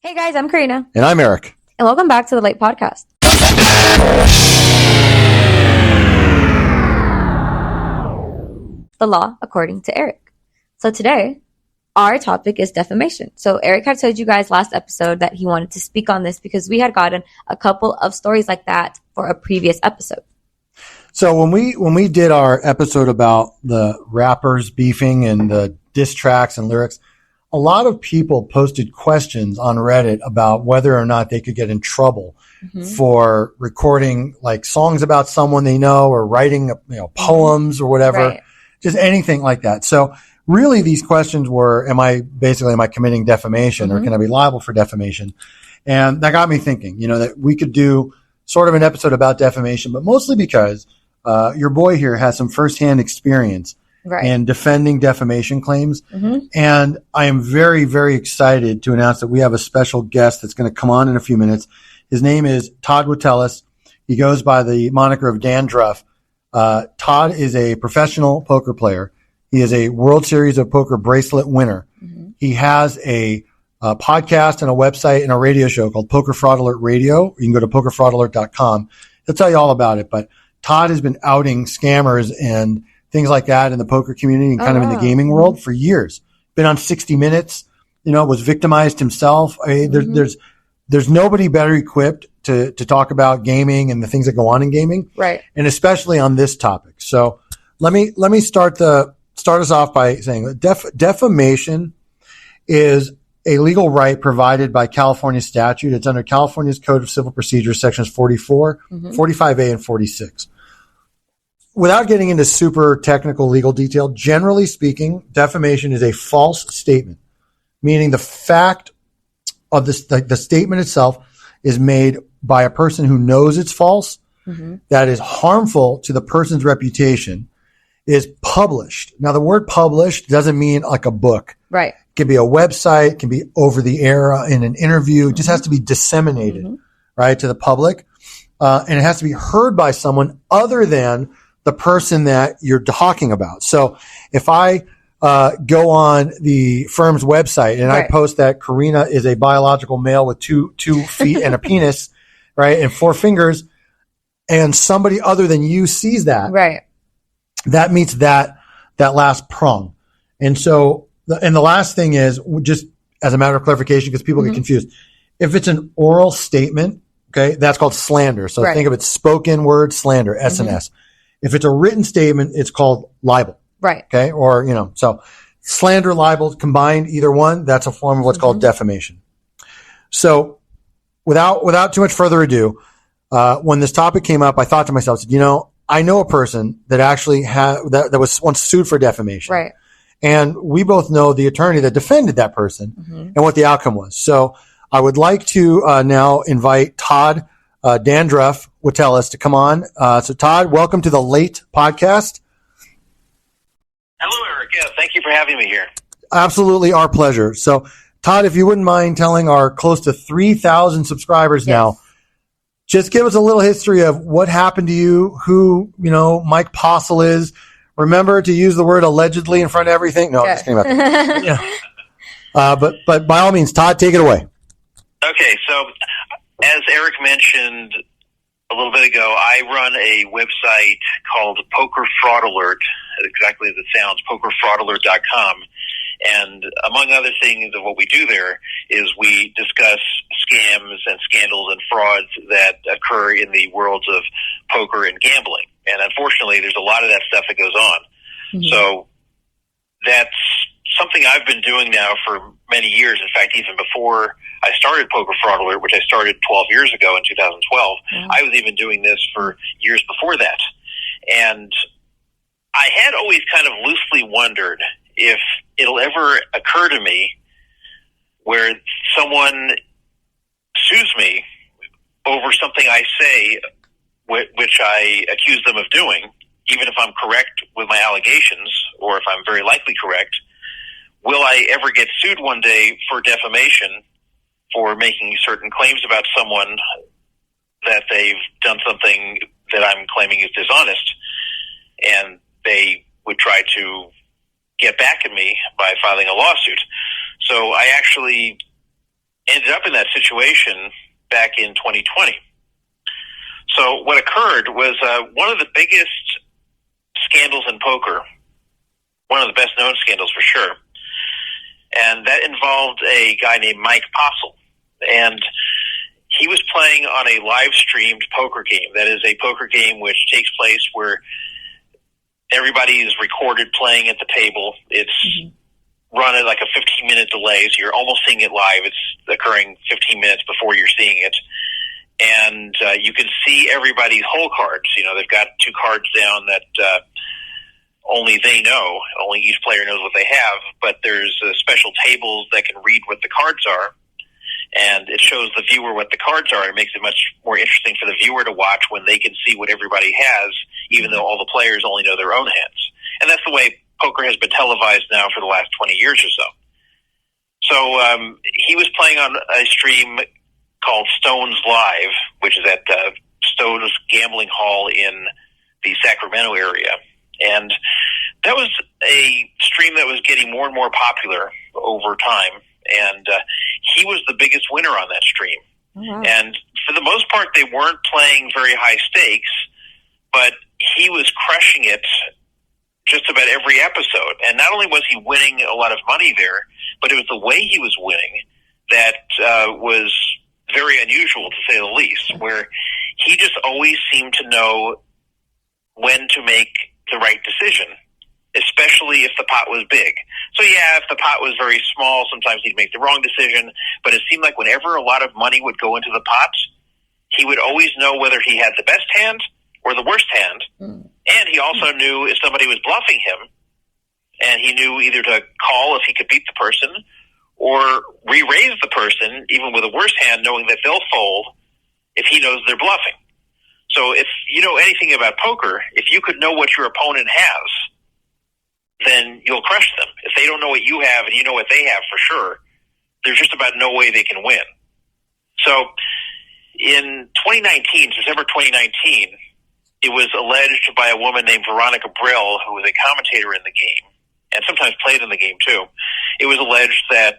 Hey guys, I'm Karina. And I'm Eric. And welcome back to the Late Podcast. The law according to Eric. So today, our topic is defamation. So Eric had told you guys last episode that he wanted to speak on this because we had gotten a couple of stories like that for a previous episode. So when we did our episode about the rappers beefing and the diss tracks and lyrics, a lot of people posted questions on Reddit about whether or not they could get in trouble for recording like songs about someone they know or writing poems or whatever, just anything like that. So really these questions were, am I committing defamation or can I be liable for defamation? And that got me thinking, that we could do sort of an episode about defamation, but mostly because your boy here has some firsthand experience in defending defamation claims. And I am very, very excited to announce that we have a special guest that's going to come on in a few minutes. His name is Todd Witteles. He goes by the moniker of Dan Druff. Todd is a professional poker player. He is a World Series of Poker bracelet winner. He has a podcast and a website and a radio show called Poker Fraud Alert Radio. You can go to pokerfraudalert.com. He'll tell you all about it. But Todd has been outing scammers and things like that in the poker community and kind of in the gaming world for years. Been on 60 Minutes, was victimized himself. I mean, there's nobody better equipped to talk about gaming and the things that go on in gaming. Right. And especially on this topic. So let me start us off by saying that defamation is a legal right provided by California statute. It's under California's Code of Civil Procedure, sections 44, 45A, and 46. Without getting into super technical legal detail, generally speaking, defamation is a false statement, meaning the fact of the statement itself is made by a person who knows it's false, that is harmful to the person's reputation, is published. Now, the word published doesn't mean like a book. Right. It can be a website, it can be over the air in an interview. It just has to be disseminated, right, to the public. And it has to be heard by someone other than the person that you're talking about. So if I go on the firm's website and I post that Karina is a biological male with two feet and a penis, right, and 4 fingers, and somebody other than you sees that, that meets that last prong. And so, the last thing is, just as a matter of clarification, because people get confused, if it's an oral statement, okay, that's called slander. So think of it spoken word slander, S&S. If it's a written statement, it's called libel. Right. Okay. Or, so slander, libel combined, either one, that's a form of what's called defamation. So without too much further ado, when this topic came up, I thought to myself, I know a person that actually that was once sued for defamation. Right. And we both know the attorney that defended that person and what the outcome was. So I would like to now invite Todd Dan Druff Witteles to come on. So Todd, welcome to the Late Podcast. Hello, Eric. Yeah, thank you for having me here. Absolutely our pleasure. So Todd, if you wouldn't mind telling our close to 3,000 subscribers now, just give us a little history of what happened to you, who, Mike Postle is. Remember to use the word allegedly in front of everything. No, I'm just kidding about that. But by all means, Todd, take it away. Okay, so as Eric mentioned a little bit ago, I run a website called Poker Fraud Alert, exactly as it sounds, pokerfraudalert.com. And among other things of what we do there is we discuss scams and scandals and frauds that occur in the worlds of poker and gambling. And unfortunately, there's a lot of that stuff that goes on. So that's something I've been doing now for many years. In fact, even before I started Poker Fraud Alert, which I started 12 years ago in 2012, I was even doing this for years before that. And I had always kind of loosely wondered if it'll ever occur to me where someone sues me over something I say, which I accuse them of doing, even if I'm correct with my allegations, or if I'm very likely correct. Will I ever get sued one day for defamation for making certain claims about someone that they've done something that I'm claiming is dishonest, and they would try to get back at me by filing a lawsuit? So I actually ended up in that situation back in 2020. So what occurred was one of the biggest scandals in poker, one of the best known scandals for sure, and that involved a guy named Mike Postle. And he was playing on a live-streamed poker game. That is a poker game which takes place where everybody is recorded playing at the table. It's run at like a 15-minute delay, so you're almost seeing it live. It's occurring 15 minutes before you're seeing it. And you can see everybody's hole cards. You know, they've got two cards down that only they know. Only each player knows what they have. But there's special tables that can read what the cards are. And it shows the viewer what the cards are. It makes it much more interesting for the viewer to watch when they can see what everybody has, even though all the players only know their own hands. And that's the way poker has been televised now for the last 20 years or so. So he was playing on a stream called Stones Live, which is at Stones Gambling Hall in the Sacramento area. And that was a stream that was getting more and more popular over time. And he was the biggest winner on that stream. Oh, wow. And for the most part, they weren't playing very high stakes, but he was crushing it just about every episode. And not only was he winning a lot of money there, but it was the way he was winning that was very unusual, to say the least, where he just always seemed to know when to make the right decision, especially if the pot was big. So yeah, if the pot was very small, sometimes he'd make the wrong decision, but it seemed like whenever a lot of money would go into the pot, he would always know whether he had the best hand or the worst hand. And he also knew if somebody was bluffing him, and he knew either to call if he could beat the person or re-raise the person, even with a worse hand, knowing that they'll fold if he knows they're bluffing. So if you know anything about poker, if you could know what your opponent has, then you'll crush them. If they don't know what you have and you know what they have for sure, there's just about no way they can win. So in 2019, December 2019, it was alleged by a woman named Veronica Brill, who was a commentator in the game, and sometimes played in the game too. It was alleged that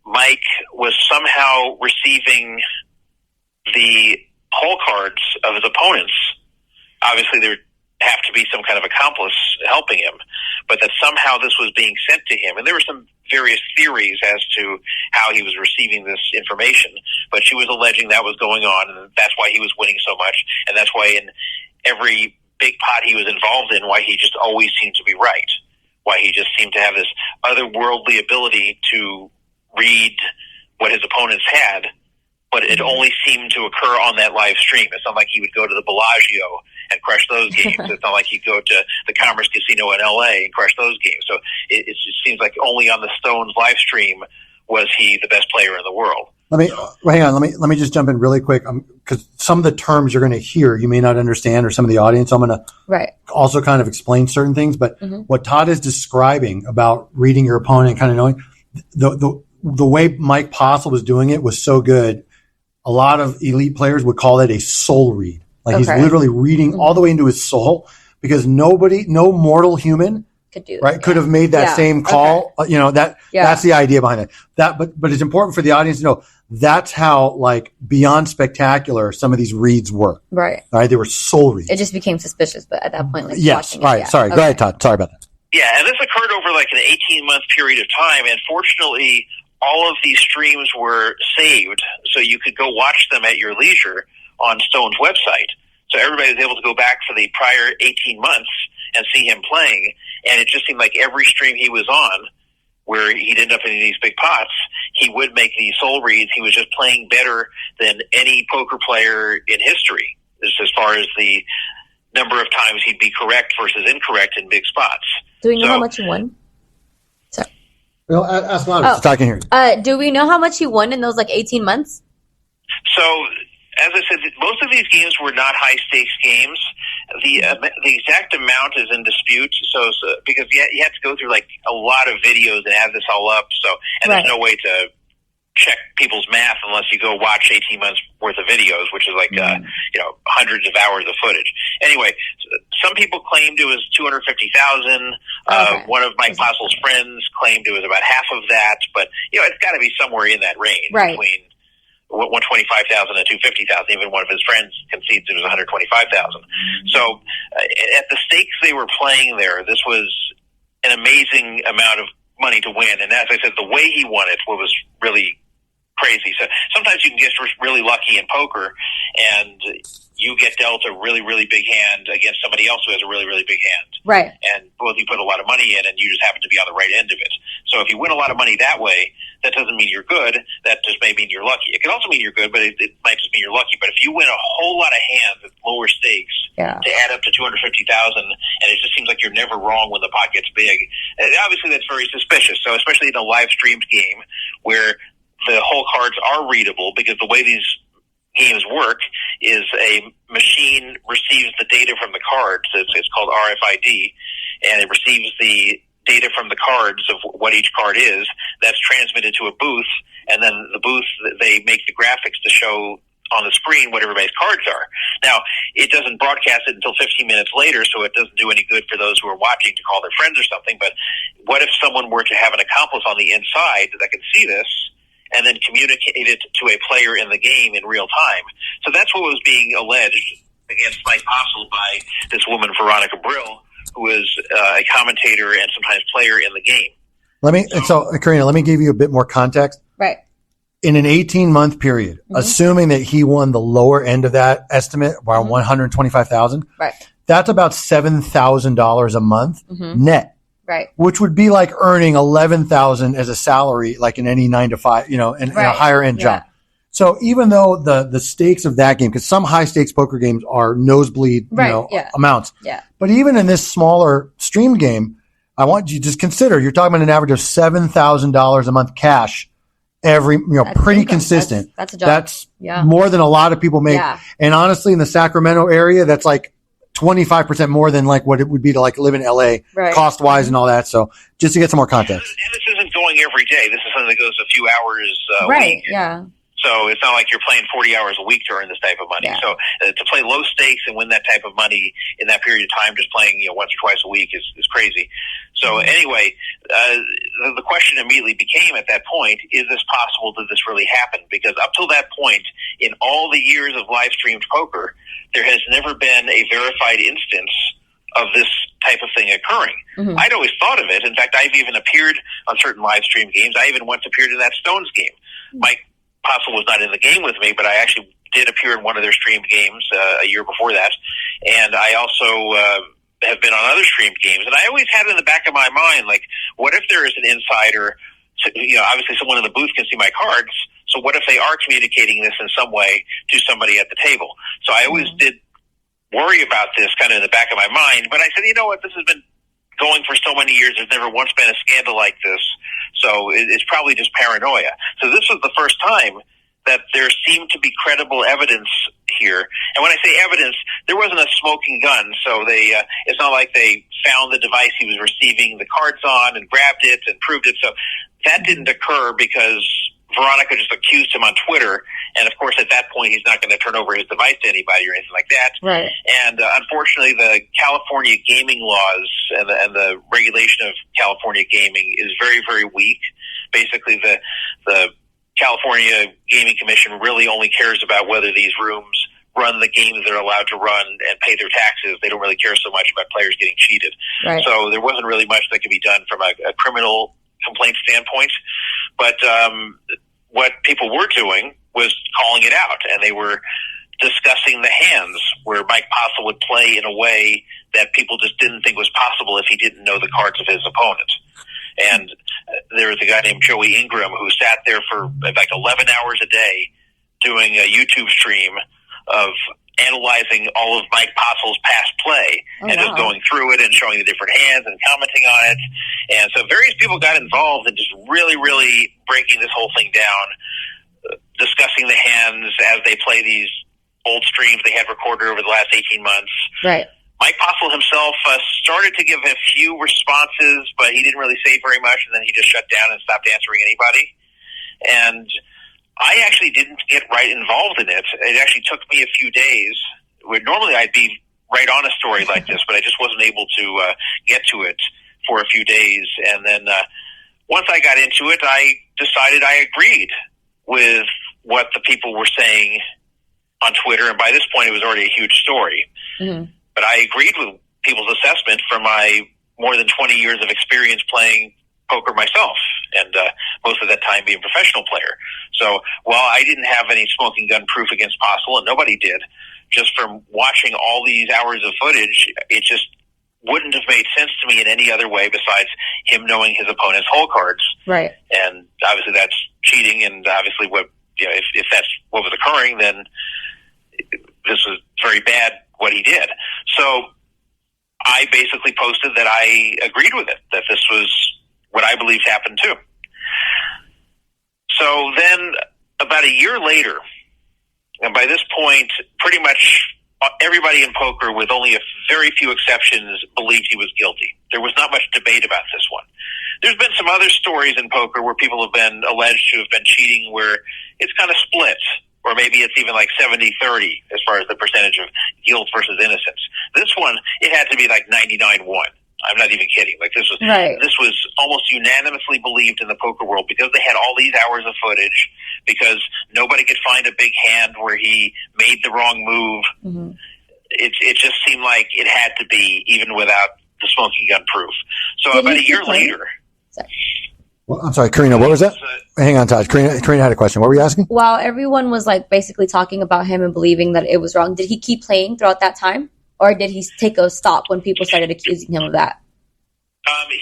Mike was somehow receiving the hole cards of his opponents. Obviously, there would have to be some kind of accomplice helping him, but that somehow this was being sent to him. And there were some various theories as to how he was receiving this information, but she was alleging that was going on, and that's why he was winning so much, and that's why in every big pot he was involved in, why he just always seemed to be right, why he just seemed to have this otherworldly ability to read what his opponents had, but it only seemed to occur on that live stream. It's not like he would go to the Bellagio and crush those games. It's not like he'd go to the Commerce Casino in L.A. and crush those games. So it just seems like only on the Stones live stream was he the best player in the world. Hang on. Let me just jump in really quick, because some of the terms you're going to hear you may not understand, or some of the audience. I'm going to also kind of explain certain things. But what Todd is describing about reading your opponent, kind of knowing the way Mike Postle was doing it was so good. A lot of elite players would call it a soul read. Like he's literally reading all the way into his soul, because no mortal human could have made that same call. You know, that's the idea behind it. But it's important for the audience to know that's how, like, beyond spectacular some of these reads were. Right. All right. They were soul reads. It just became suspicious, but at that point, like, yes. All right. Sorry. Go ahead, Todd. Sorry about that. Yeah. And this occurred over like an 18-month period of time. And fortunately, all of these streams were saved, so you could go watch them at your leisure on Stone's website. So everybody was able to go back for the prior 18 months and see him playing. And it just seemed like every stream he was on, where he'd end up in these big pots, he would make these soul reads. He was just playing better than any poker player in history, as far as the number of times he'd be correct versus incorrect in big spots. Do we know how much he won? Sorry. Well, ask Lana. Talking here. Do we know how much he won in those like 18 months? So, as I said, most of these games were not high stakes games. The exact amount is in dispute. So because you have to go through like a lot of videos and add this all up. So, and there's no way to check people's math unless you go watch 18 months worth of videos, which is like hundreds of hours of footage. Anyway, some people claimed it was 250,000. Okay. One of Mike Postle's friends claimed it was about half of that, but it's got to be somewhere in that range, right, between 125,000 and 250,000. Even one of his friends concedes it was 125,000. So at the stakes they were playing there, this was an amazing amount of money to win. And as I said, the way he won it was really crazy. So sometimes you can get really lucky in poker, and you get dealt a really, really big hand against somebody else who has a really, really big hand. right, And both you put a lot of money in, and you just happen to be on the right end of it. So if you win a lot of money that way, that doesn't mean you're good. That just may mean you're lucky. It can also mean you're good, but it might just mean you're lucky. But if you win a whole lot of hands at lower stakes to add up to 250,000, and it just seems like you're never wrong when the pot gets big, obviously that's very suspicious. So especially in a live streamed game where the whole cards are readable, because the way these games work is a machine receives the data from the cards. It's called RFID, and it receives the data from the cards of what each card is. That's transmitted to a booth, and then the booth, they make the graphics to show on the screen what everybody's cards are. Now, it doesn't broadcast it until 15 minutes later, so it doesn't do any good for those who are watching to call their friends or something. But what if someone were to have an accomplice on the inside that could see this and then communicate it to a player in the game in real time? So that's what was being alleged against Mike Postle by this woman, Veronica Brill, who is a commentator and sometimes player in the game. Karina, let me give you a bit more context. right. In an 18-month period, assuming that he won the lower end of that estimate, around 125,000, Right. that's about $7,000 a month net, Right. which would be like earning 11,000 as a salary, like in any 9 to 5, in a higher end job. So even though the stakes of that game, because some high stakes poker games are nosebleed, amounts. Yeah. But even in this smaller stream game, I want you to just consider, you're talking about an average of $7,000 a month cash every, That's pretty income. consistent. That's a job. That's Yeah. more than a lot of people make. Yeah. And honestly, in the Sacramento area, that's like 25% more than like what it would be to like live in LA, Right. cost wise and all that. So just to get some more context. And this isn't going every day. This is something that goes a few hours a Right. week. Yeah. So it's not like you're playing 40 hours a week to earn this type of money. Yeah. So to play low stakes and win that type of money in that period of time, just playing once or twice a week is crazy. So anyway, the question immediately became at that point, is this possible? Did this really happen? Because up till that point, in all the years of live streamed poker, there has never been a verified instance of this type of thing occurring. I'd always thought of it. In fact, I've even appeared on certain live stream games. I even once appeared in that Stones game. Mike Postle was not in the game with me, but I actually did appear in one of their streamed games a year before that. And I also have been on other streamed games. And I always had in the back of my mind, like, what if there is an insider? Obviously someone in the booth can see my cards. So what if they are communicating this in some way to somebody at the table? So I always did worry about this kind of in the back of my mind. But I said, you know what, this has been going for so many years. There's never once been a scandal like this. So it's probably just paranoia. So this was the first time that there seemed to be credible evidence here. And when I say evidence, there wasn't a smoking gun. So it's not like they found the device he was receiving the cards on and grabbed it and proved it. So that didn't occur because Veronica just accused him on Twitter. And of course, at that point, he's not going to turn over his device to anybody or anything like that. Right. And unfortunately, the California gaming laws and the regulation of California gaming is very, very weak. Basically, the California Gaming Commission really only cares about whether these rooms run the games they're allowed to run and pay their taxes. They don't really care so much about players getting cheated. Right. So there wasn't really much that could be done from a criminal complaint standpoint. But what people were doing was calling it out, and they were discussing the hands where Mike Postle would play in a way that people just didn't think was possible if he didn't know the cards of his opponent. And there was a guy named Joey Ingram who sat there for like 11 hours a day doing a YouTube stream of analyzing all of Mike Postle's past play just going through it and showing the different hands and commenting on it. And so various people got involved in just really, really breaking this whole thing down, discussing the hands as they play these old streams they had recorded over the last 18 months. Right. Mike Postle himself started to give a few responses, but he didn't really say very much, and then he just shut down and stopped answering anybody. And I actually didn't get right involved in it. It actually took me a few days, where normally I'd be write on a story like this, but I just wasn't able to get to it for a few days. And then once I got into it, I decided I agreed with what the people were saying on Twitter. And by this point, it was already a huge story. Mm-hmm. But I agreed with people's assessment from my more than 20 years of experience playing poker myself, and most of that time being a professional player. So while I didn't have any smoking gun proof against Postle, and nobody did, just from watching all these hours of footage, it just wouldn't have made sense to me in any other way besides him knowing his opponent's hole cards. Right. And obviously that's cheating, and obviously if that's what was occurring, then this was very bad what he did. So I basically posted that I agreed with it, that this was what I believed happened too. So then about a year later, and by this point, pretty much everybody in poker, with only a very few exceptions, believed he was guilty. There was not much debate about this one. There's been some other stories in poker where people have been alleged to have been cheating where it's kind of split, or maybe it's even like 70-30 as far as the percentage of guilt versus innocence. This one, it had to be like 99-1. I'm not even kidding. Like this was almost unanimously believed in the poker world because they had all these hours of footage, because nobody could find a big hand where he made the wrong move. Mm-hmm. It just seemed like it had to be, even without the smoking gun proof. So about a year later. Well, I'm sorry, Karina, what was that? Hang on, Todd. Karina had a question. What were you asking? While everyone was like basically talking about him and believing that it was wrong, did he keep playing throughout that time? Or did he take a stop when people started accusing him of that?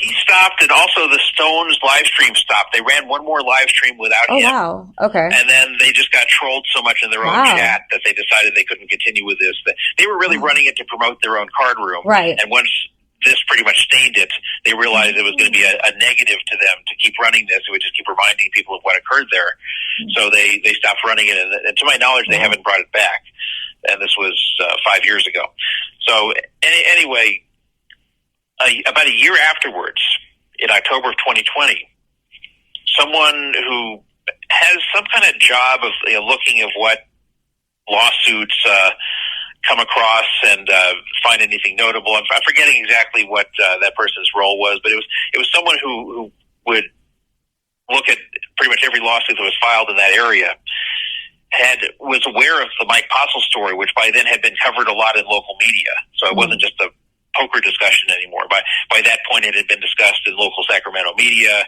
He stopped, and also the Stones live stream stopped. They ran one more live stream without him. Oh, wow. Okay. And then they just got trolled so much in their own chat that they decided they couldn't continue with this. They were really running it to promote their own card room. Right. And once this pretty much stained it, they realized it was going to be a negative to them to keep running this. It would just keep reminding people of what occurred there. So they stopped running it. And to my knowledge, they haven't brought it back. And this was 5 years ago. So anyway, about a year afterwards, in October of 2020, someone who has some kind of job of looking of what lawsuits come across and find anything notable. I'm forgetting exactly what that person's role was, but it was someone who would look at pretty much every lawsuit that was filed in that area. Was aware of the Mike Postle story, which by then had been covered a lot in local media. So it wasn't just a poker discussion anymore. By that point, it had been discussed in local Sacramento media,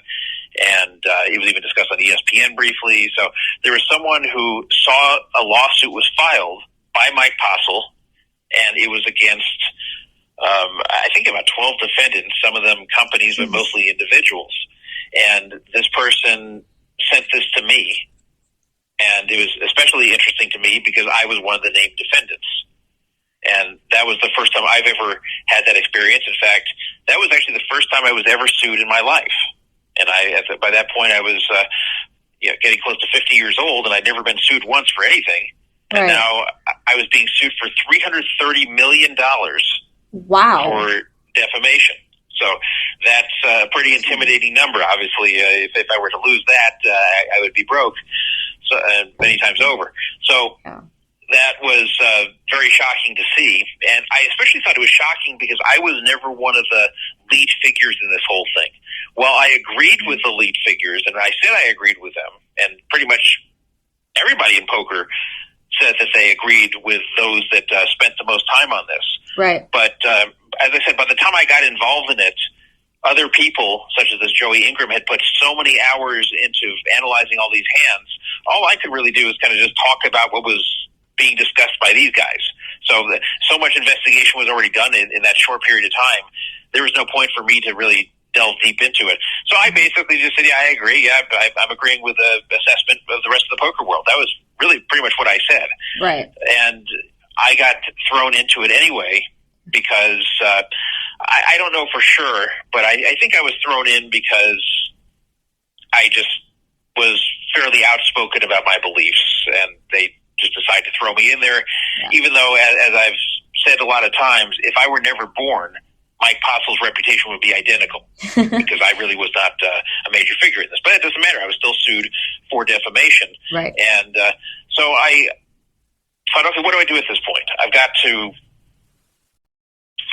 and it was even discussed on ESPN briefly. So there was someone who saw a lawsuit was filed by Mike Postle, and it was against, I think, about 12 defendants, some of them companies, but mostly individuals. And this person sent this to me. And it was especially interesting to me because I was one of the named defendants. And that was the first time I've ever had that experience. In fact, that was actually the first time I was ever sued in my life. And by that point, I was getting close to 50 years old, and I'd never been sued once for anything. And now I was being sued for $330 million for defamation. So that's a pretty intimidating number. Obviously, if I were to lose that, I would be broke many times over. So that was very shocking to see. And I especially thought it was shocking because I was never one of the lead figures in this whole thing. Well, I agreed with the lead figures, and I said I agreed with them. And pretty much everybody in poker said that they agreed with those that spent the most time on this. Right. But as I said, by the time I got involved in it, other people, such as this Joey Ingram, had put so many hours into analyzing all these hands. All I could really do is kind of just talk about what was being discussed by these guys. So much investigation was already done in that short period of time. There was no point for me to really delve deep into it. So I basically just said, yeah, I agree. Yeah, I'm agreeing with the assessment of the rest of the poker world. That was really pretty much what I said. Right. And I got thrown into it anyway because I don't know for sure, but I think I was thrown in because I just was fairly outspoken about my beliefs, and they just decided to throw me in there, even though, as I've said a lot of times, if I were never born, Mike Postle's reputation would be identical because I really was not a major figure in this. But it doesn't matter. I was still sued for defamation. Right. And so I thought, okay, what do I do at this point? I've got to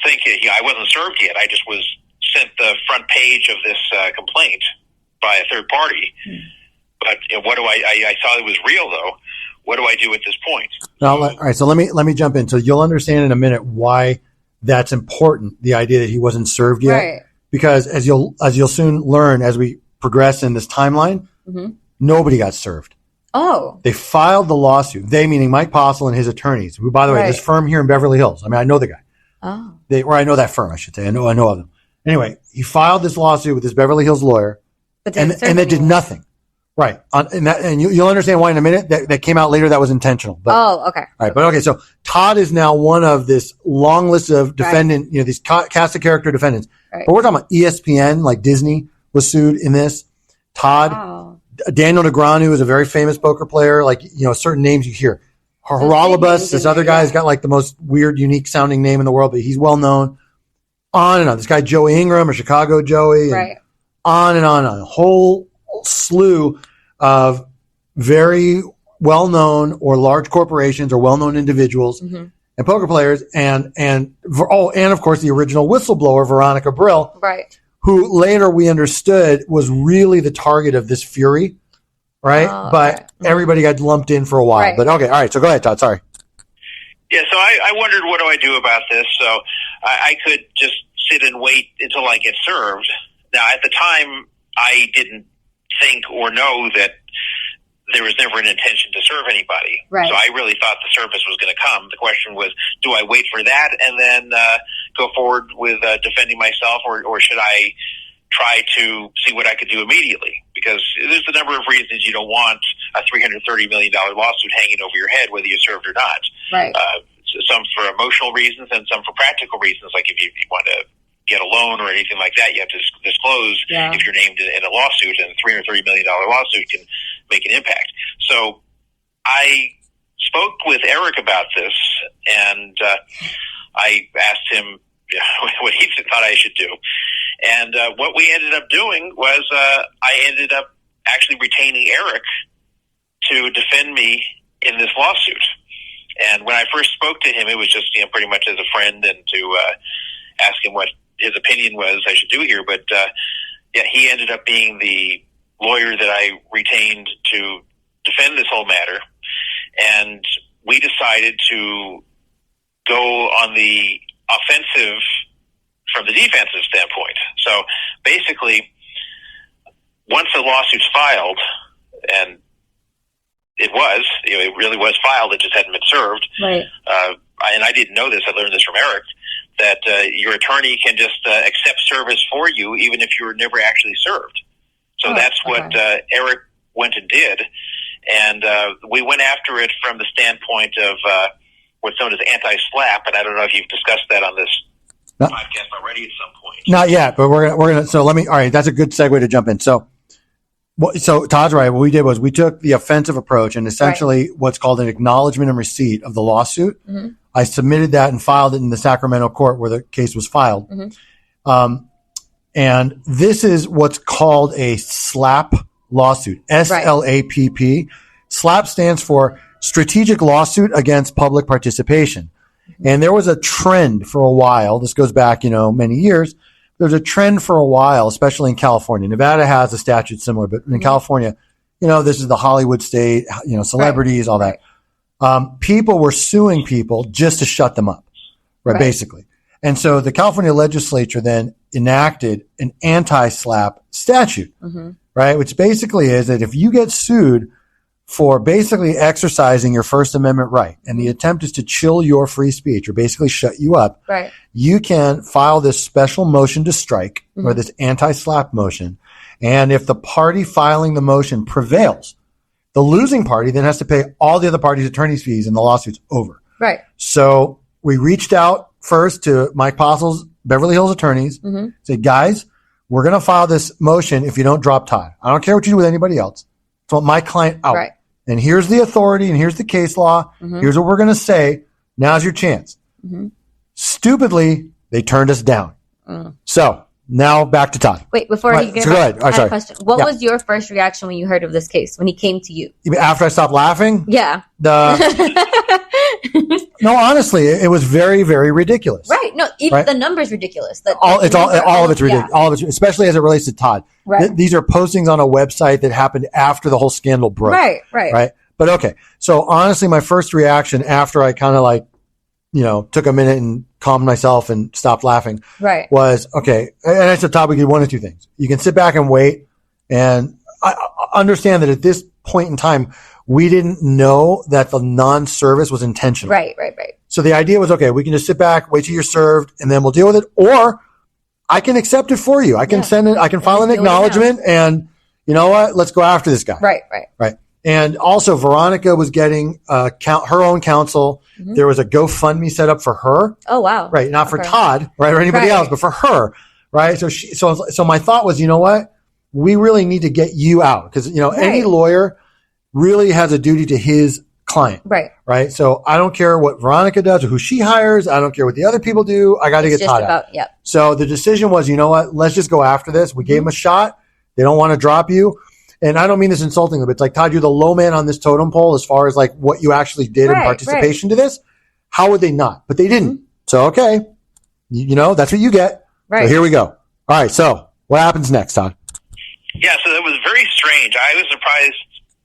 think I wasn't served yet. I just was sent the front page of this complaint by a third party. But what do I saw it was real, though. What do I do at this point? Now, all right, so let me jump in. So you'll understand in a minute why that's important, the idea that he wasn't served yet. Right. Because as you'll soon learn as we progress in this timeline, nobody got served. Oh. They filed the lawsuit. They, meaning Mike Postle and his attorneys, who, by the way, this firm here in Beverly Hills. I mean, I know the guy. Oh. Or I know that firm, I should say. I know of them. Anyway, he filed this lawsuit with this Beverly Hills lawyer, and they did nothing. Right. And you'll understand why in a minute. That came out later. That was intentional. But, okay. All right. But okay. So Todd is now one of this long list of defendant, these cast of character defendants. Right. But we're talking about ESPN, like Disney was sued in this. Todd, Daniel Negreanu is a very famous poker player. Like, certain names you hear. Haralabus, this other guy has got like the most weird, unique sounding name in the world, but he's well known. On and on. This guy, Joey Ingram or Chicago Joey. And on and on and on. A whole slew of very well-known or large corporations or well-known individuals and poker players, and of course the original whistleblower Veronica Brill, who later we understood was really the target of this fury, right? But everybody got lumped in for a while. But okay, all right. So go ahead, Todd. Sorry. Yeah. So I wondered, what do I do about this? So I could just sit and wait until I get served. Now, at the time, I didn't think or know that there was never an intention to serve anybody. So I really thought the service was going to come. The question was, do I wait for that and then go forward with defending myself, or should I try to see what I could do immediately? Because there's a number of reasons you don't want a $330 million lawsuit hanging over your head, whether you're served or not. Some for emotional reasons and some for practical reasons, like if you want to get a loan or anything like that, you have to disclose if you're named in a lawsuit, and a $330 million lawsuit can make an impact. So I spoke with Eric about this, and I asked him what he thought I should do. And what we ended up doing was I ended up actually retaining Eric to defend me in this lawsuit. And when I first spoke to him, it was just pretty much as a friend, and to ask him what his opinion was I should do here. But he ended up being the lawyer that I retained to defend this whole matter. And we decided to go on the offensive from the defensive standpoint. So basically, once the lawsuit's filed, and it really was filed, it just hadn't been served. And I didn't know this. I learned this from Eric, that your attorney can just accept service for you even if you were never actually served. So that's what Eric went and did. And we went after it from the standpoint of what's known as anti-SLAPP. And I don't know if you've discussed that on this podcast already at some point. Not yet, but we're gonna. So all right, that's a good segue to jump in. So Todd's right. What we did was we took the offensive approach and essentially what's called an acknowledgement and receipt of the lawsuit. I submitted that and filed it in the Sacramento court where the case was filed. And this is what's called a SLAPP lawsuit, SLAPP. SLAPP stands for Strategic Lawsuit Against Public Participation. And there was a trend for a while. This goes back, many years. There's a trend for a while, especially in California. Nevada has a statute similar, but in California, this is the Hollywood state, celebrities, all that. People were suing people just to shut them up, basically. And so the California legislature then enacted an anti-SLAPP statute, which basically is that if you get sued for basically exercising your First Amendment right, and the attempt is to chill your free speech or basically shut you up, you can file this special motion to strike or this anti-SLAPP motion. And if the party filing the motion prevails, the losing party then has to pay all the other parties' attorney's fees, and the lawsuit's over. So we reached out first to Mike Postle's Beverly Hills attorneys, said, guys, we're going to file this motion if you don't drop Todd. I don't care what you do with anybody else. I want my client out. And here's the authority, and here's the case law. Here's what we're going to say. Now's your chance. Stupidly, they turned us down. So now back to Todd. Wait, before you get I have a question. What was your first reaction when you heard of this case, when he came to you? After I stopped laughing? Yeah. No, honestly, it was very, very ridiculous. Right. No, even the number's ridiculous. All of it's ridiculous. Yeah. All of it, especially as it relates to Todd. Right. These are postings on a website that happened after the whole scandal broke. Right. But okay. So honestly, my first reaction after I kind of took a minute and calmed myself and stopped laughing. Was okay. And I said, Todd, we did one of two things. You can sit back and wait, and I understand that at this point in time, we didn't know that the non-service was intentional. Right. So the idea was, okay, we can just sit back, wait till you're served, and then we'll deal with it. Or I can accept it for you. I can send it. I can file an acknowledgement, and you know what? Let's go after this guy. Right. And also, Veronica was getting her own counsel. Mm-hmm. There was a GoFundMe set up for her. Oh wow! Right, not for Todd, right, or anybody else, but for her. Right. So my thought was, you know what? We really need to get you out because any lawyer really has a duty to his client. Right. So I don't care what Veronica does or who she hires. I don't care what the other people do. I got to get Todd out. Yep. So the decision was, you know what? Let's just go after this. We gave him a shot. They don't want to drop you. And I don't mean this insultingly, but it's like, Todd, you're the low man on this totem pole as far as like what you actually did in participation to this. How would they not? But they didn't. So, okay. That's what you get. Right. So here we go. All right. So what happens next, Todd? Yeah. So that was very strange. I was surprised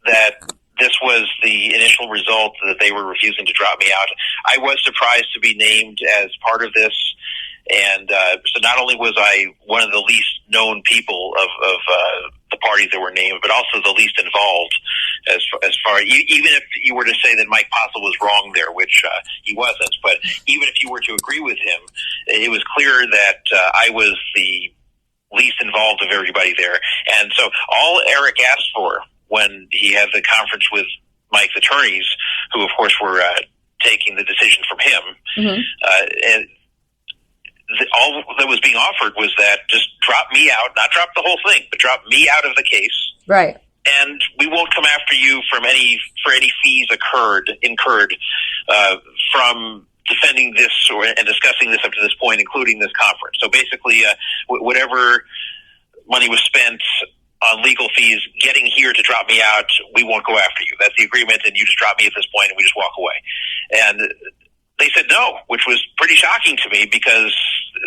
that this was the initial result, that they were refusing to drop me out. I was surprised to be named as part of this. And so not only was I one of the least known people of the parties that were named, but also the least involved as far, even if you were to say that Mike Postle was wrong there, which he wasn't, but even if you were to agree with him, it was clear that I was the least involved of everybody there. And so all Eric asked for when he had the conference with Mike's attorneys, who of course were taking the decision from him, and all that was being offered was that just drop me out, not drop the whole thing, but drop me out of the case. Right. And we won't come after you for any fees incurred from defending this and discussing this up to this point, including this conference. So basically, whatever money was spent on legal fees getting here to drop me out, we won't go after you. That's the agreement, and you just drop me at this point, and we just walk away. And they said no, which was pretty shocking to me because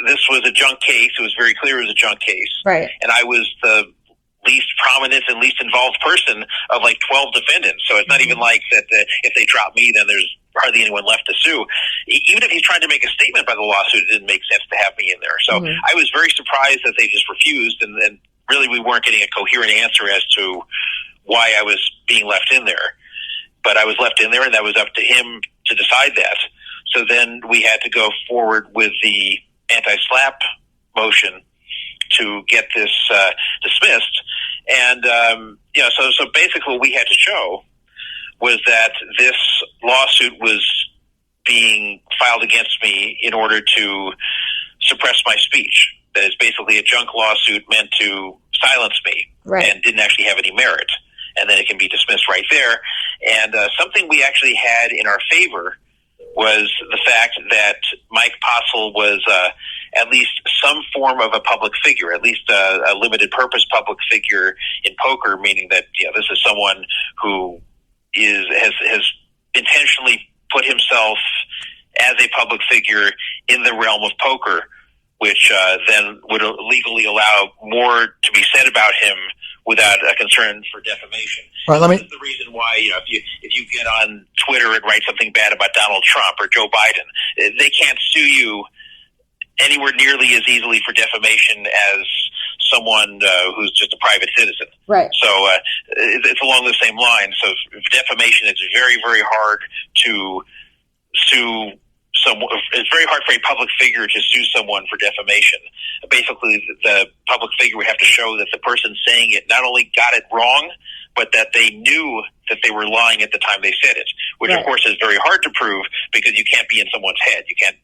this was a junk case. It was very clear it was a junk case. Right. And I was the least prominent and least involved person of like 12 defendants. So it's not even like that if they drop me, then there's hardly anyone left to sue. Even if he's trying to make a statement by the lawsuit, it didn't make sense to have me in there. So I was very surprised that they just refused, and really we weren't getting a coherent answer as to why I was being left in there. But I was left in there, and that was up to him to decide that. So then we had to go forward with the anti-SLAPP motion to get this dismissed. And, so basically what we had to show was that this lawsuit was being filed against me in order to suppress my speech. That is basically a junk lawsuit meant to silence me and didn't actually have any merit. And then it can be dismissed right there. And something we actually had in our favor was the fact that Mike Postle was at least some form of a public figure, at least a limited purpose public figure in poker, meaning that this is someone who has intentionally put himself as a public figure in the realm of poker, which then would legally allow more to be said about him without a concern for defamation. Right, this is the reason why if you get on Twitter and write something bad about Donald Trump or Joe Biden, they can't sue you anywhere nearly as easily for defamation as someone who's just a private citizen. Right. So it's along the same line. So defamation, it's very, very hard to sue someone. It's very hard for a public figure to sue someone for defamation. Basically, the public figure would have to show that the person saying it not only got it wrong, but that they knew that they were lying at the time they said it, which of course is very hard to prove because you can't be in someone's head. You can't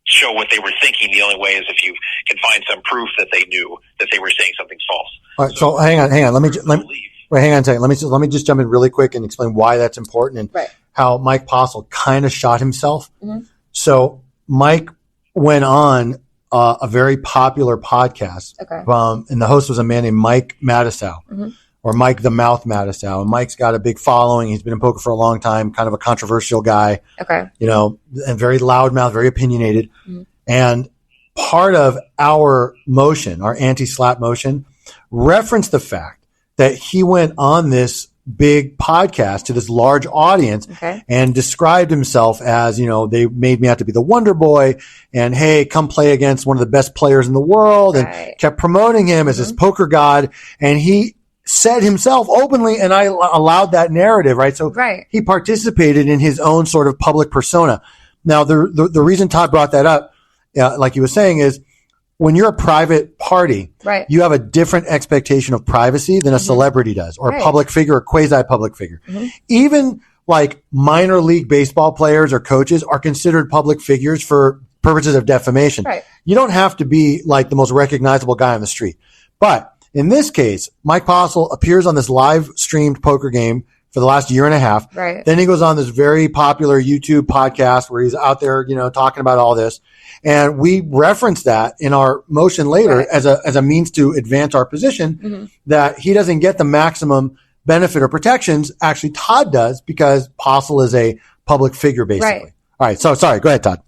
show what they were thinking. The only way is if you can find some proof that they knew that they were saying something false. All right, so hang on. Hang on a second. Let me just jump in really quick and explain why that's important and how Mike Postle kind of shot himself. Mm-hmm. So Mike went on a very popular podcast, and the host was a man named Mike Matusow. Mm-hmm. or Mike the Mouth Matisow. And Mike's got a big following. He's been in poker for a long time, kind of a controversial guy. Okay. And very loudmouth, very opinionated. Mm-hmm. And part of our motion, our anti-slap motion, referenced the fact that he went on this big podcast to this large audience and described himself as, they made me out to be the Wonder Boy and, hey, come play against one of the best players in the world, and kept promoting him as his poker god. And he said himself openly, and I allowed that narrative, right? So he participated in his own sort of public persona. Now, the reason Todd brought that up, like he was saying, is when you're a private party, you have a different expectation of privacy than a celebrity does, or a public figure, or quasi-public figure. Even like minor league baseball players or coaches are considered public figures for purposes of defamation. You don't have to be like the most recognizable guy on the street. But in this case, Mike Postle appears on this live streamed poker game for the last year and a half. Then he goes on this very popular YouTube podcast where he's out there, talking about all this. And we reference that in our motion later as a means to advance our position that he doesn't get the maximum benefit or protections. Actually, Todd does, because Postle is a public figure, basically. All right. So sorry. Go ahead, Todd.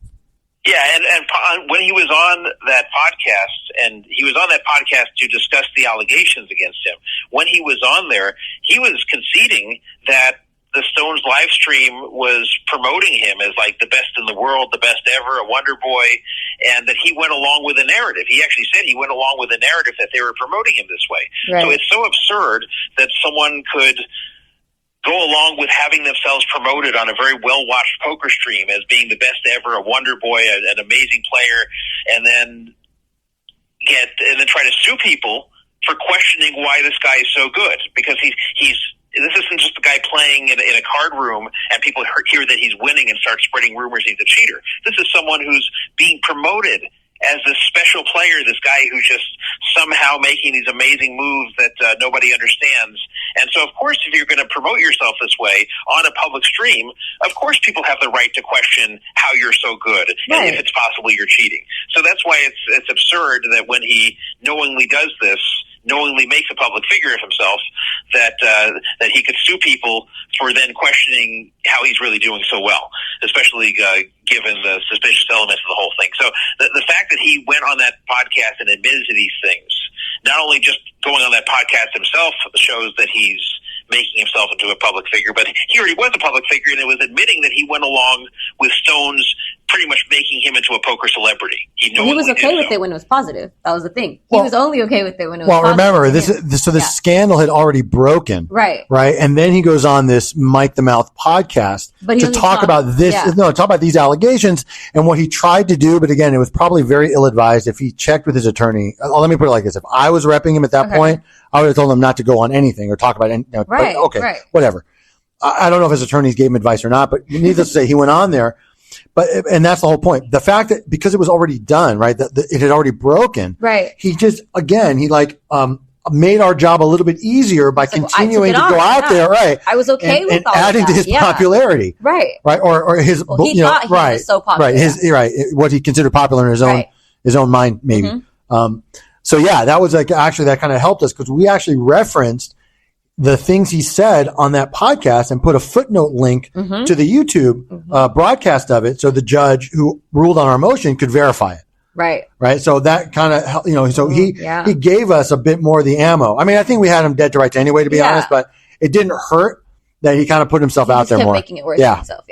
Yeah, and when he was on that podcast, and he was on that podcast to discuss the allegations against him, when he was on there, he was conceding that the Stones live stream was promoting him as like the best in the world, the best ever, a wonder boy, and that he went along with the narrative. He actually said he went along with the narrative that they were promoting him this way. So it's so absurd that someone could go along with having themselves promoted on a very well-watched poker stream as being the best ever, a wonder boy, an amazing player, and then try to sue people for questioning why this guy is so good, because this isn't just a guy playing in a card room and people hear that he's winning and start spreading rumors he's a cheater. This is someone who's being promoted as this special player, this guy who's just somehow making these amazing moves that nobody understands. And so, of course, if you're going to promote yourself this way on a public stream, of course people have the right to question how you're so good and if it's possible you're cheating. So that's why it's absurd that when he knowingly does this, knowingly makes a public figure of himself, that he could sue people for then questioning how he's really doing so well, especially given the suspicious elements of the whole thing. So the fact that he went on that podcast and admitted to these things, not only just going on that podcast himself shows that he's making himself into a public figure, but he already was a public figure, and it was admitting that he went along with Stones pretty much making him into a poker celebrity. He was okay with it when it was positive. That was the thing. He was only okay with it when it was positive. Well, remember, this scandal had already broken. Right. And then he goes on this Mike the Mouth podcast to talk about this. Talk about these allegations and what he tried to do. But again, it was probably very ill-advised. If he checked with his attorney, let me put it like this. If I was repping him at that point, I would have told him not to go on anything or talk about anything. Whatever. I don't know if his attorneys gave him advice or not, but needless to say, he went on there. And that's the whole point. The fact that because it was already done, right, that it had already broken, he just, again, he made our job a little bit easier by continuing to go out there, I was okay with all adding of that. to his popularity, right, or his, he thought he was so popular, what he considered popular in his own mind, maybe. So that was actually that kind of helped us, because we actually referenced the things he said on that podcast and put a footnote link to the YouTube broadcast of it, so the judge who ruled on our motion could verify it. Right. So that kind of, so he gave us a bit more of the ammo. I mean, I think we had him dead to rights anyway, to be honest, but it didn't hurt that he kind of put himself out there more. Making it worse for himself.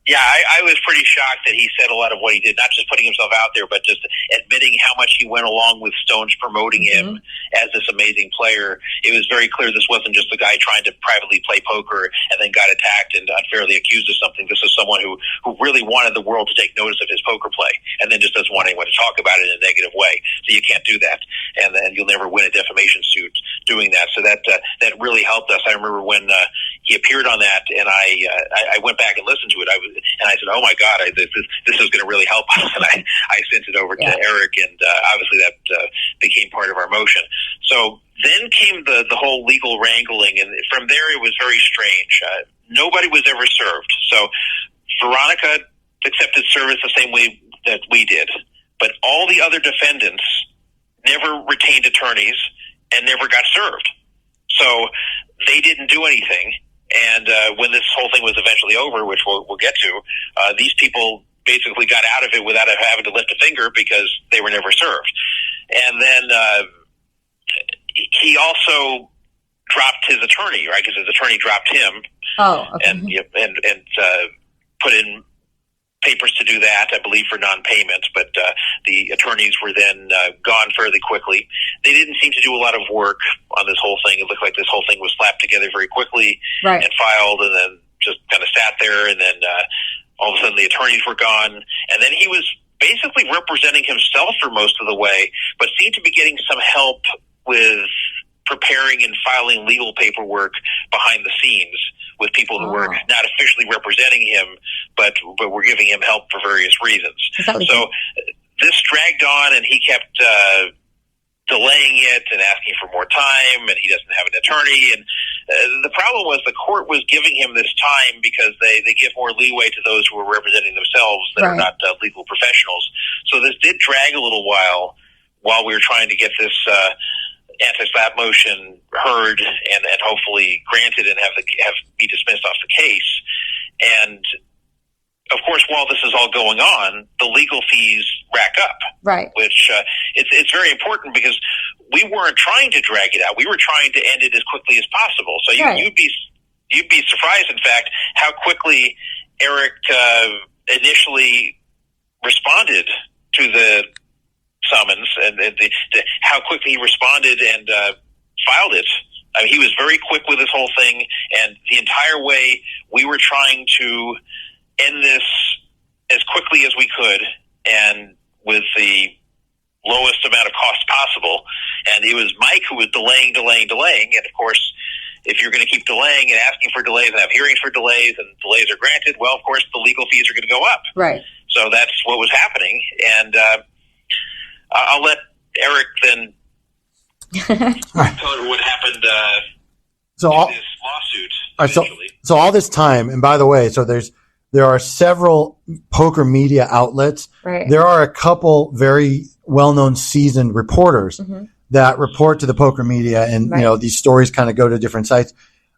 Yeah, I was pretty shocked that he said a lot of what he did, not just putting himself out there, but just admitting how much he went along with Stones promoting him as this amazing player. It was very clear this wasn't just a guy trying to privately play poker and then got attacked and unfairly accused of something. This is someone who really wanted the world to take notice of his poker play and then just doesn't want anyone to talk about it in a negative way. So you can't do that. And then you'll never win a defamation suit doing that. So that really helped us. I remember when he appeared on that, and I went back and listened to it. I said, "Oh my God, this is going to really help us." And I sent it over to Eric, and obviously that became part of our motion. So then came the whole legal wrangling, and from there it was very strange. Nobody was ever served. So Veronica accepted service the same way that we did, but all the other defendants never retained attorneys and never got served. So they didn't do anything. And when this whole thing was eventually over, which we'll get to, these people basically got out of it without having to lift a finger because they were never served. And then he also dropped his attorney, right? Because his attorney dropped him. Oh, okay. And put in papers to do that, I believe, for non-payment. But the attorneys were then gone fairly quickly. They didn't seem to do a lot of work on this whole thing. It looked like this whole thing was slapped together very quickly and filed, and then just kind of sat there. And then all of a sudden, the attorneys were gone, and then he was basically representing himself for most of the way, but seemed to be getting some help with preparing and filing legal paperwork behind the scenes with people who were not officially representing him, but were giving him help for various reasons. So this dragged on, and he kept delaying it and asking for more time, and he doesn't have an attorney. And the problem was the court was giving him this time because they give more leeway to those who are representing themselves that are not legal professionals. So this did drag a little while we were trying to get this anti-SLAPP motion heard and hopefully granted and have be dismissed off the case. And of course, while this is all going on, the legal fees rack up. Right. Which it's very important because we weren't trying to drag it out. We were trying to end it as quickly as possible. So you'd be surprised, in fact, how quickly Eric initially responded to the summons and how quickly he responded and filed it. I mean, he was very quick with this whole thing, and the entire way we were trying to end this as quickly as we could and with the lowest amount of cost possible. And it was Mike who was delaying. And of course, if you're going to keep delaying and asking for delays and have hearings for delays and delays are granted, well, of course, the legal fees are going to go up. Right. So that's what was happening. And I'll let Eric then tell her what happened in this lawsuit. So all this time, and by the way, there are several poker media outlets. Right. There are a couple very well-known seasoned reporters that report to the poker media, and these stories kind of go to different sites.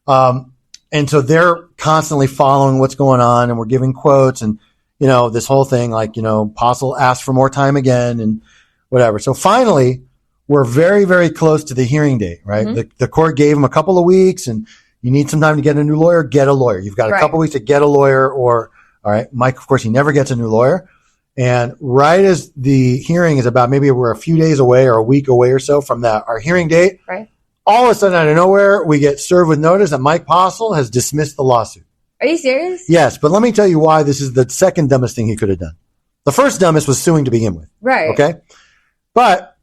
And so they're constantly following what's going on, and we're giving quotes and this whole thing, like Postle asked for more time again and whatever. So finally, we're very, very close to the hearing date, right? The court gave him a couple of weeks, and you need some time to get a new lawyer, get a lawyer. You've got a couple weeks to get a lawyer, all right, Mike, of course, he never gets a new lawyer. And right as the hearing is about, maybe we're a few days away or a week away or so from our hearing date, all of a sudden out of nowhere, we get served with notice that Mike Postle has dismissed the lawsuit. Are you serious? Yes, but let me tell you why this is the second dumbest thing he could have done. The first dumbest was suing to begin with. Right. Okay? But,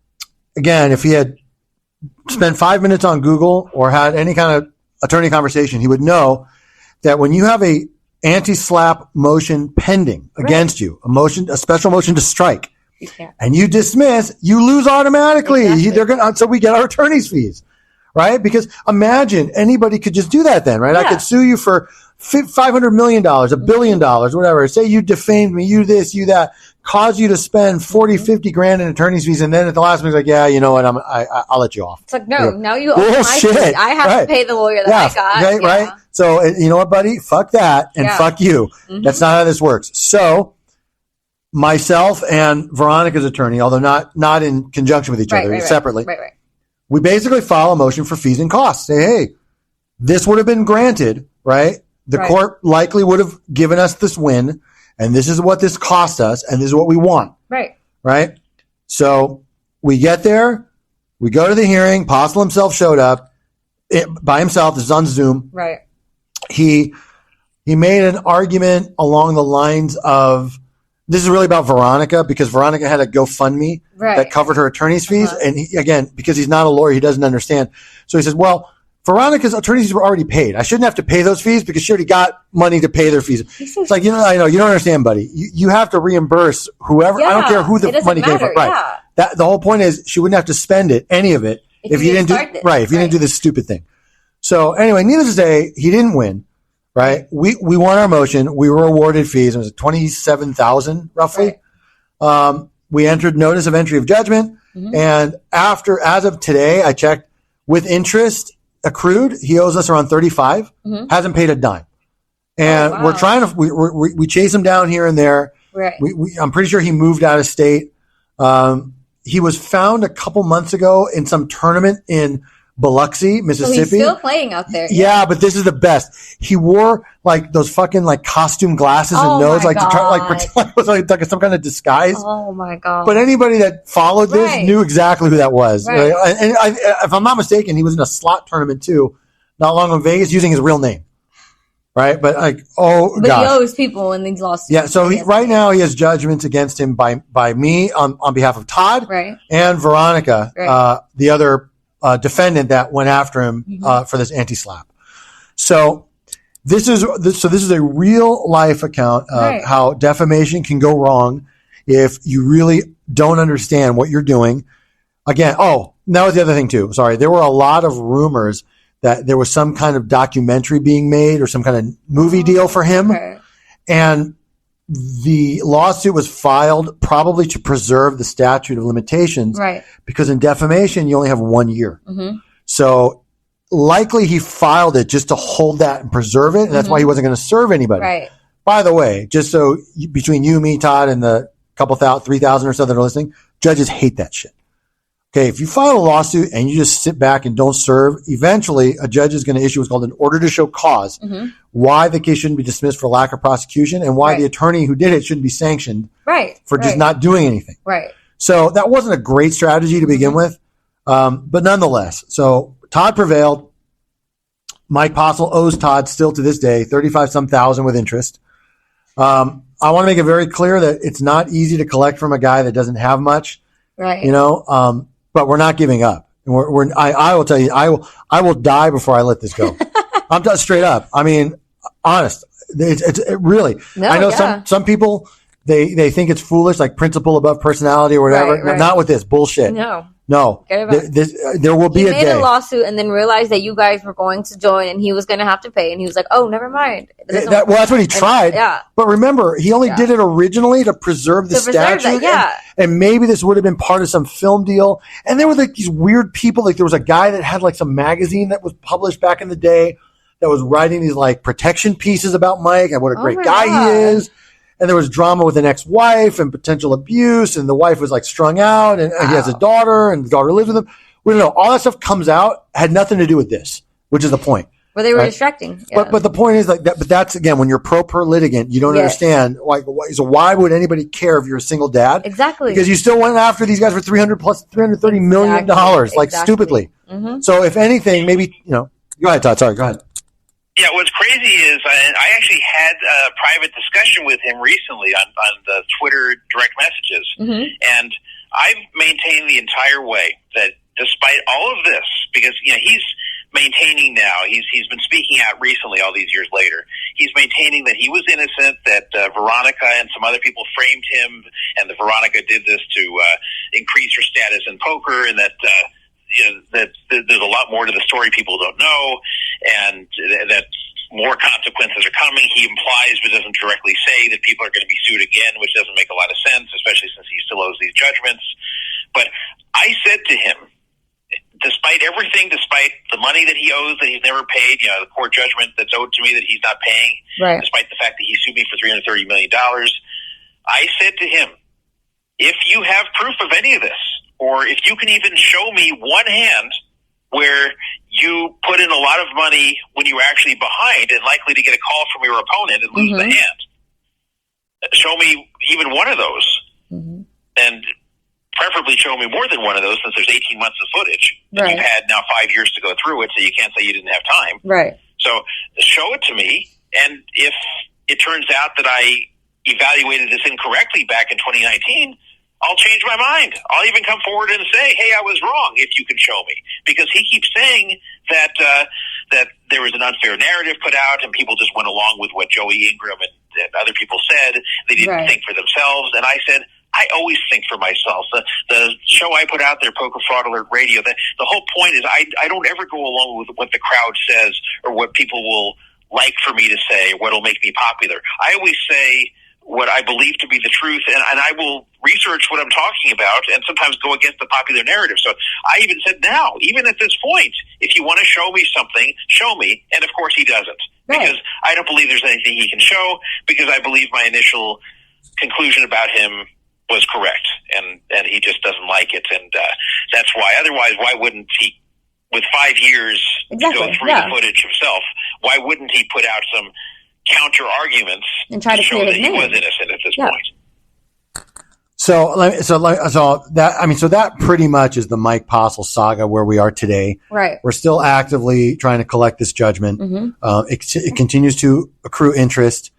again, if he had spent 5 minutes on Google or had any kind of attorney conversation, he would know that when you have a anti-SLAPP motion pending against you, a special motion to strike, and you dismiss, you lose automatically. Exactly. So we get our attorney's fees, right? Because imagine anybody could just do that then, right? Yeah. I could sue you for $500 million, $1 billion, whatever. Say you defamed me, you this, you that, cause you to spend 40, 50 grand in attorney's fees. And then at the last minute, it's like, yeah, you know what? I'll let you off. It's like, no, now you owe my fees. I have to pay the lawyer that I got. Right. So you know what, buddy? Fuck that. And fuck you. That's not how this works. So myself and Veronica's attorney, although not in conjunction with each other, separately, we basically file a motion for fees and costs. Say, hey, this would have been granted, right? The court likely would have given us this win, and this is what this cost us, and this is what we want. Right? So we get there, we go to the hearing, Postle himself showed up by himself, this is on Zoom. Right. He made an argument along the lines of, this is really about Veronica, because Veronica had a GoFundMe that covered her attorney's fees, and again, because he's not a lawyer, he doesn't understand. So he says, well, Veronica's attorney's fees were already paid. I shouldn't have to pay those fees because she already got money to pay their fees. It's like, I know, you don't understand, buddy. You have to reimburse whoever. I don't care who the money came from. Right. That the whole point is she wouldn't have to spend any of it if you didn't do if you didn't do this stupid thing. So anyway, needless to say, he didn't win. Right. We won our motion. We were awarded fees. It was $27,000 roughly. We entered notice of entry of judgment, and as of today, I checked with interest. accrued. He owes us around 35. Hasn't paid a dime, and we're trying to we chase him down here and there. Right. I'm pretty sure he moved out of state. He was found a couple months ago in some tournament in Biloxi, Mississippi. So he's still playing out there. Yeah, but this is the best. He wore like those fucking like costume glasses and nose, like to try like pretend like it was like some kind of disguise. Oh my God. But anybody that followed this knew exactly who that was. Right. And if I'm not mistaken, he was in a slot tournament too, not long in Vegas, using his real name. Right. But like, but he owes people in these lawsuits. Yeah. So right now he has judgments against him by me on behalf of Todd and Veronica, the other defendant that went after him for this anti-slap. So this is a real life account of how defamation can go wrong if you really don't understand what you're doing. Again, that was the other thing too. Sorry, there were a lot of rumors that there was some kind of documentary being made or some kind of movie deal for him, and the lawsuit was filed probably to preserve the statute of limitations, because in defamation, you only have 1 year. So likely he filed it just to hold that and preserve it. And that's why he wasn't going to serve anybody. By the way, just so between you, me, Todd, and the couple 3,000 or so that are listening, judges hate that shit. Okay, if you file a lawsuit and you just sit back and don't serve, eventually a judge is going to issue what's called an order to show cause, why the case shouldn't be dismissed for lack of prosecution, and why the attorney who did it shouldn't be sanctioned for just not doing anything. So that wasn't a great strategy to begin with, but nonetheless. So Todd prevailed. Mike Postle owes Todd still to this day 35-some thousand with interest. I want to make it very clear that it's not easy to collect from a guy that doesn't have much. You know, but we're not giving up. I will tell you, I will die before I let this go. I'm just straight up. I mean, honest. It really. I know some people they think it's foolish, like principle above personality or whatever. Not with this bullshit. No. There will be a day. He made a lawsuit and then realized that you guys were going to join and he was going to have to pay. And he was like, oh, never mind. That's what he tried. But remember, he only did it originally to preserve the statute. And maybe this would have been part of some film deal. And there were like these weird people. Like there was a guy that had like some magazine that was published back in the day that was writing these like protection pieces about Mike and what a great guy he is. And there was drama with an ex-wife and potential abuse, and the wife was like strung out, and he has a daughter, and the daughter lives with him. We don't know. All that stuff comes out, had nothing to do with this, which is the point. Well, they were distracting. But the point is like that. But that's again, when you're pro per litigant, you don't understand. Like, so why would anybody care if you're a single dad? Exactly. Because you still went after these guys for $330 million, like stupidly. So if anything, maybe go ahead, Todd. Sorry, go ahead. Yeah, what's crazy is I actually had a private discussion with him recently on the Twitter direct messages, and I've maintained the entire way that despite all of this, because he's maintaining now, he's been speaking out recently, all these years later, he's maintaining that he was innocent, that Veronica and some other people framed him, and that Veronica did this to increase her status in poker, and that that there's a lot more to the story people don't know, and that more consequences are coming. He implies but doesn't directly say that people are going to be sued again, which doesn't make a lot of sense, especially since he still owes these judgments. But I said to him, despite everything, despite the money that he owes that he's never paid, the court judgment that's owed to me that he's not paying, despite the fact that he sued me for $330 million, I said to him, if you have proof of any of this, or if you can even show me one hand where you put in a lot of money when you were actually behind and likely to get a call from your opponent and lose the hand, show me even one of those, and preferably show me more than one of those, since there's 18 months of footage. And you've had now 5 years to go through it, so you can't say you didn't have time. So show it to me, and if it turns out that I evaluated this incorrectly back in 2019, I'll change my mind. I'll even come forward and say, hey, I was wrong, if you can show me. Because he keeps saying that that there was an unfair narrative put out and people just went along with what Joey Ingram and other people said. They didn't think for themselves. And I said, I always think for myself. The show I put out there, Poker Fraud Alert Radio, the whole point is I don't ever go along with what the crowd says or what people will like for me to say, or what will make me popular. I always say what I believe to be the truth, and I will research what I'm talking about and sometimes go against the popular narrative. So I even said now, even at this point, if you want to show me something, show me. And of course he doesn't. Right. Because I don't believe there's anything he can show, because I believe my initial conclusion about him was correct, and he just doesn't like it. And that's why. Otherwise, why wouldn't he, with 5 years to go through the footage himself, why wouldn't he put out some counter arguments and try to show that he was innocent at this point? So that pretty much is the Mike Postle saga where we are today. Right. We're still actively trying to collect this judgment. Mm-hmm. It continues to accrue interest.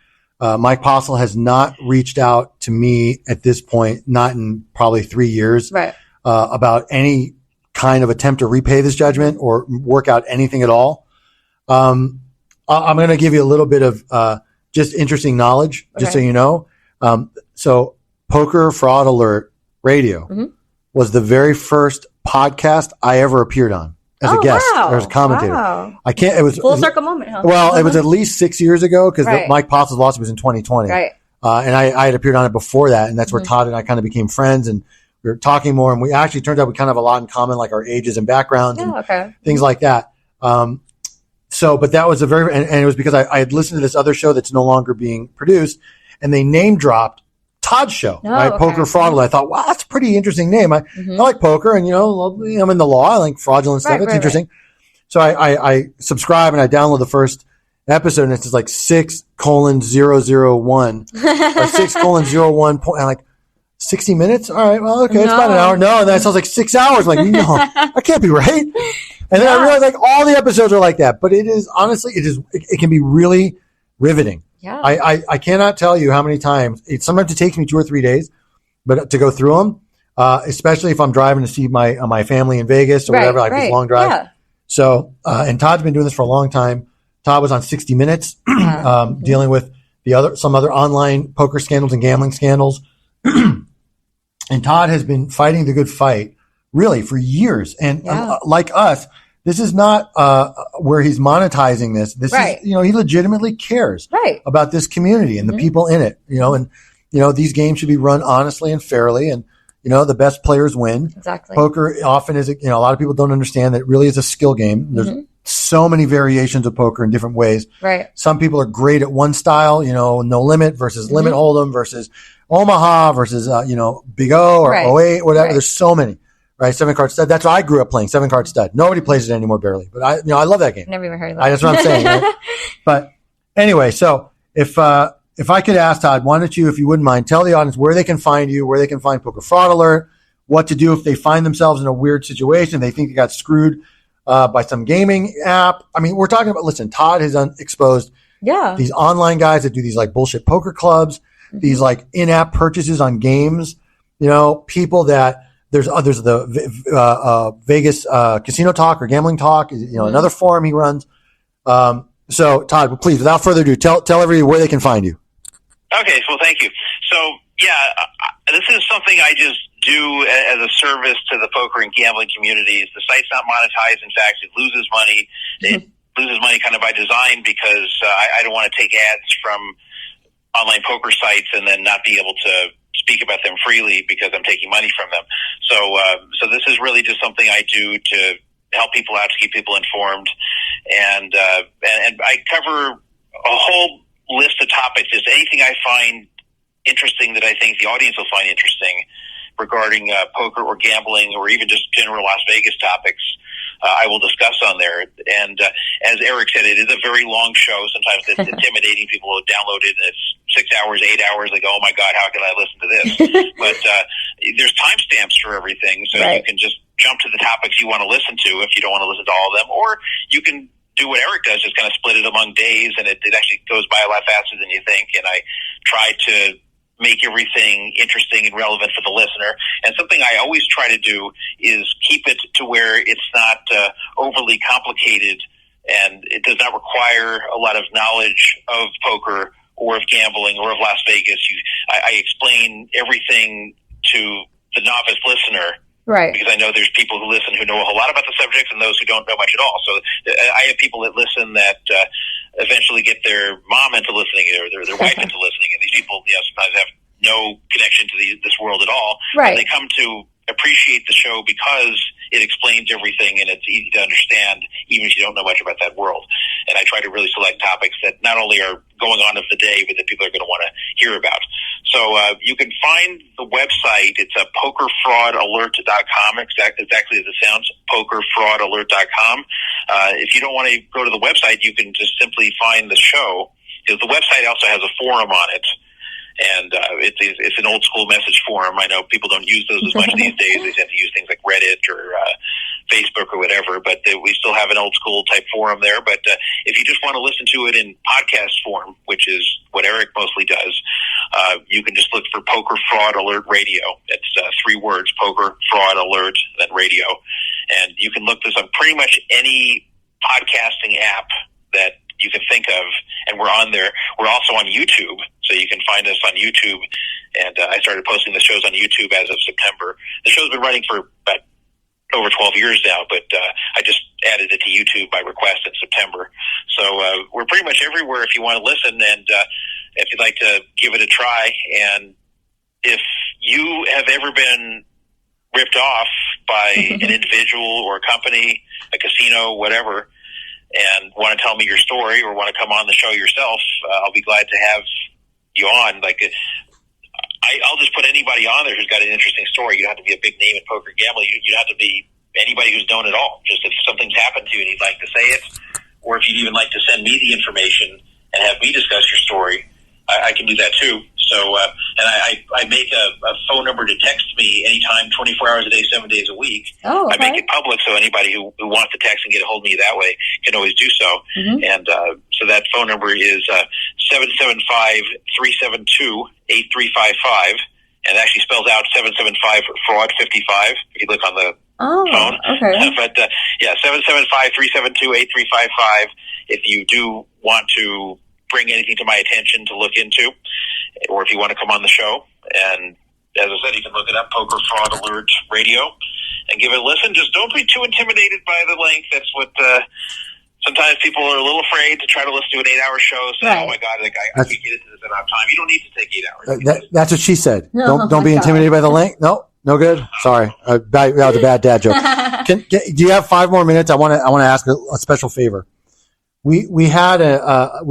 Mike Postle has not reached out to me at this point, not in probably 3 years, right, about any kind of attempt to repay this judgment or work out anything at all. I'm going to give you a little bit of just interesting knowledge, just so you know. So Poker Fraud Alert Radio was the very first podcast I ever appeared on as a guest or as a commentator. Wow. It was full circle moment, huh? Well, it was at least 6 years ago, because Mike Postle's lawsuit was in 2020. Right. And I had appeared on it before that, and that's where Todd and I kind of became friends, and we were talking more, and we actually turned out we kind of have a lot in common, like our ages and backgrounds and things like that. But that was and it was because I had listened to this other show that's no longer being produced, and they name dropped Todd's show, right? Poker Fraud. I thought, wow, that's a pretty interesting name. I like poker, and I'm in the law. I like fraudulent stuff. It's interesting. Right. So I subscribe and I download the first episode, and it's just like 6:001 or 6:01 point. I'm like, 60 minutes? All right. Well, okay. It's about an hour. No, that sounds like 6 hours. Like, no, that can't be right. And then I realized like all the episodes are like that, but it is honestly, it can be really riveting. Yeah. I cannot tell you how many times sometimes it takes me 2 or 3 days, but to go through them, especially if I'm driving to see my family in Vegas or whatever, like these long drives. Yeah. So, and Todd's been doing this for a long time. Todd was on 60 Minutes, dealing with some other online poker scandals and gambling scandals. And Todd has been fighting the good fight really for years. And like us, this is not where he's monetizing this. This is, he legitimately cares about this community and the people in it, and, these games should be run honestly and fairly, and, the best players win. Exactly. Poker often is, a lot of people don't understand that it really is a skill game. There's so many variations of poker in different ways. Right. Some people are great at one style, no limit versus limit hold'em versus Omaha versus, Big O or 08, whatever. Right. There's so many, right? 7-card stud. That's what I grew up playing, 7-card stud. Nobody plays it anymore, barely. But I love that game. Never even heard of that. That's what I'm saying. Right? But anyway, so if I could ask Todd, why don't you, if you wouldn't mind, tell the audience where they can find you, where they can find Poker Fraud Alert, what to do if they find themselves in a weird situation, they think they got screwed by some gaming app. I mean, we're talking about, listen, Todd has exposed these online guys that do these like bullshit poker clubs, these like in-app purchases on games, people that there's the Vegas Casino Talk or Gambling Talk, another forum he runs. So Todd, please, without further ado, tell everybody where they can find you. Okay, well, thank you. So, this is something I just do as a service to the poker and gambling communities. The site's not monetized. In fact, it loses money. It loses money kind of by design, because I don't want to take ads from online poker sites and then not be able to speak about them freely because I'm taking money from them. So this is really just something I do to help people out, to keep people informed. And I cover a whole list of topics. Just anything I find interesting that I think the audience will find interesting regarding poker or gambling or even just general Las Vegas topics, I will discuss on there. And as Eric said, it is a very long show. Sometimes it's intimidating. People will download it and it's 6 hours, 8 hours. They go, oh my God, how can I listen to this? But there's timestamps for everything. So you can just jump to the topics you want to listen to if you don't want to listen to all of them. Or you can do what Eric does, just kind of split it among days, and it actually goes by a lot faster than you think. And I try to make everything interesting and relevant for the listener. And something I always try to do is keep it to where it's not overly complicated, and it does not require a lot of knowledge of poker or of gambling or of Las Vegas. I explain everything to the novice listener. Right. Because I know there's people who listen who know a whole lot about the subjects and those who don't know much at all. So I have people that listen that eventually get their mom into listening or their wife into listening. And these people, sometimes no connection to this world at all. Right. And they come to appreciate the show because it explains everything and it's easy to understand, even if you don't know much about that world. And I try to really select topics that not only are going on of the day, but that people are going to want to hear about. So you can find the website. It's pokerfraudalert.com, exactly as it sounds, pokerfraudalert.com. If you don't want to go to the website, you can just simply find the show, because the website also has a forum on it. And it's an old school message forum. I know people don't use those as much these days. They tend to use things like Reddit or Facebook or whatever, but we still have an old school type forum there. But if you just want to listen to it in podcast form, which is what Eric mostly does, you can just look for Poker Fraud Alert Radio. It's 3 words, Poker Fraud Alert, then radio. And you can look this up pretty much any podcasting app that you can think of, and we're on there. We're also on YouTube, so you can find us on YouTube. And I started posting the shows on YouTube as of September. The show's been running for about over 12 years now, but I just added it to YouTube by request in September. So we're pretty much everywhere if you want to listen, and if you'd like to give it a try. And if you have ever been ripped off by an individual or a company, a casino, whatever, and want to tell me your story or want to come on the show yourself, I'll be glad to have you on. I'll just put anybody on there who's got an interesting story. You don't have to be a big name in poker gambling. You have to be anybody who's known it all. Just if something's happened to you and you'd like to say it, or if you'd even like to send me the information and have me discuss your story, I can do that too. So, and I make a phone number to text me anytime, 24 hours a day, 7 days a week. Oh, okay. I make it public, so anybody who wants to text and get a hold of me that way can always do so. Mm-hmm. And so that phone number is 775-372-8355, and it actually spells out 775-FRAUD-55 if you look on the phone. Okay. But, 775-372-8355 if you do want to bring anything to my attention to look into, or if you want to come on the show. And as I said, you can look it up, Poker Fraud Alert Radio, and give it a listen. Just don't be too intimidated by the length. That's what sometimes people are a little afraid to try to listen to an 8-hour show. So, right. Oh my God, I can't get into this in enough time. You don't need to take 8 hours. That's what she said. Don't be intimidated by the length. No good. Sorry, that was a bad dad joke. Do you have 5 more minutes? I want to ask a special favor. We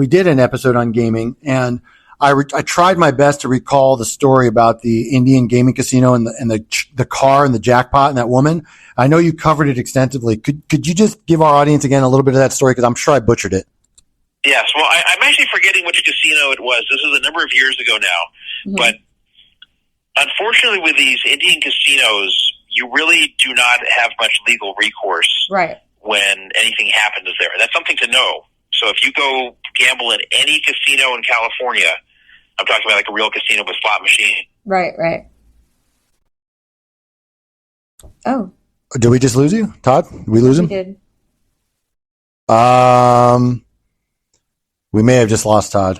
did an episode on gaming, and I tried my best to recall the story about the Indian gaming casino and the car and the jackpot and that woman. I know you covered it extensively. Could you just give our audience again a little bit of that story, because I'm sure I butchered it. Yes. Well, I'm actually forgetting which casino it was. This is a number of years ago now, mm-hmm. But unfortunately, with these Indian casinos, you really do not have much legal recourse. Right. When anything happens there. That's something to know. So if you go gamble in any casino in California, I'm talking about like a real casino with slot machine. Right. Oh. Did we just lose you, Todd? Did we lose him? We did. We may have just lost Todd.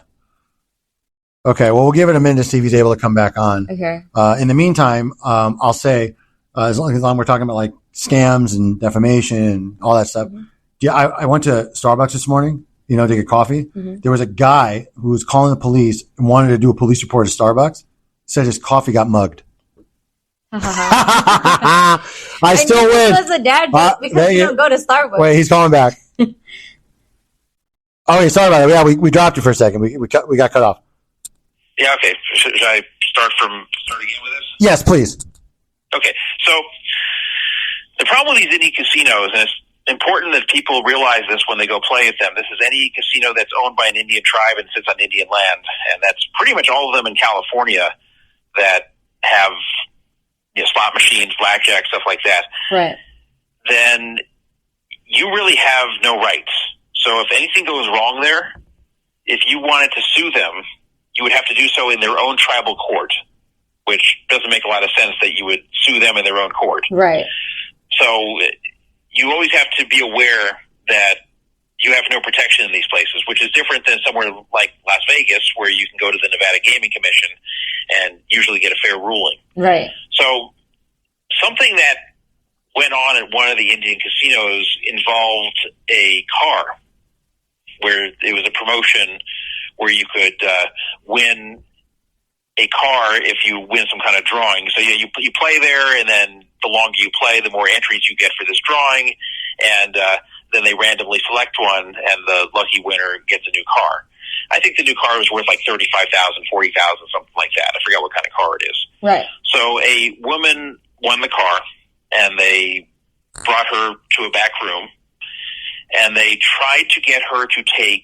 Okay, well, we'll give it a minute to see if he's able to come back on. Okay. In the meantime, I'll say, as long as we're talking about like scams and defamation and all that stuff. Mm-hmm. Yeah, I went to Starbucks this morning, to get coffee. Mm-hmm. There was a guy who was calling the police and wanted to do a police report at Starbucks. Said his coffee got mugged. I still win. It was a dad joke because you don't go to Starbucks. Wait, he's calling back. Okay, sorry about that. Yeah, we dropped you for a second. We got cut off. Yeah, okay. Should I start again with this? Yes, please. Okay, so the problem with these Indian casinos, and it's important that people realize this when they go play at them, this is any casino that's owned by an Indian tribe and sits on Indian land, and that's pretty much all of them in California that have slot machines, blackjack, stuff like that. Right. Then you really have no rights. So if anything goes wrong there, if you wanted to sue them, you would have to do so in their own tribal court, which doesn't make a lot of sense that you would sue them in their own court. Right. So you always have to be aware that you have no protection in these places, which is different than somewhere like Las Vegas, where you can go to the Nevada Gaming Commission and usually get a fair ruling. Right. So something that went on at one of the Indian casinos involved a car, where it was a promotion where you could win a car if you win some kind of drawing. So you play there, and then the longer you play, the more entries you get for this drawing, and then they randomly select one, and the lucky winner gets a new car. I think the new car was worth like $35,000, $40,000, something like that. I forgot what kind of car it is. Right. So a woman won the car, and they brought her to a back room, and they tried to get her to take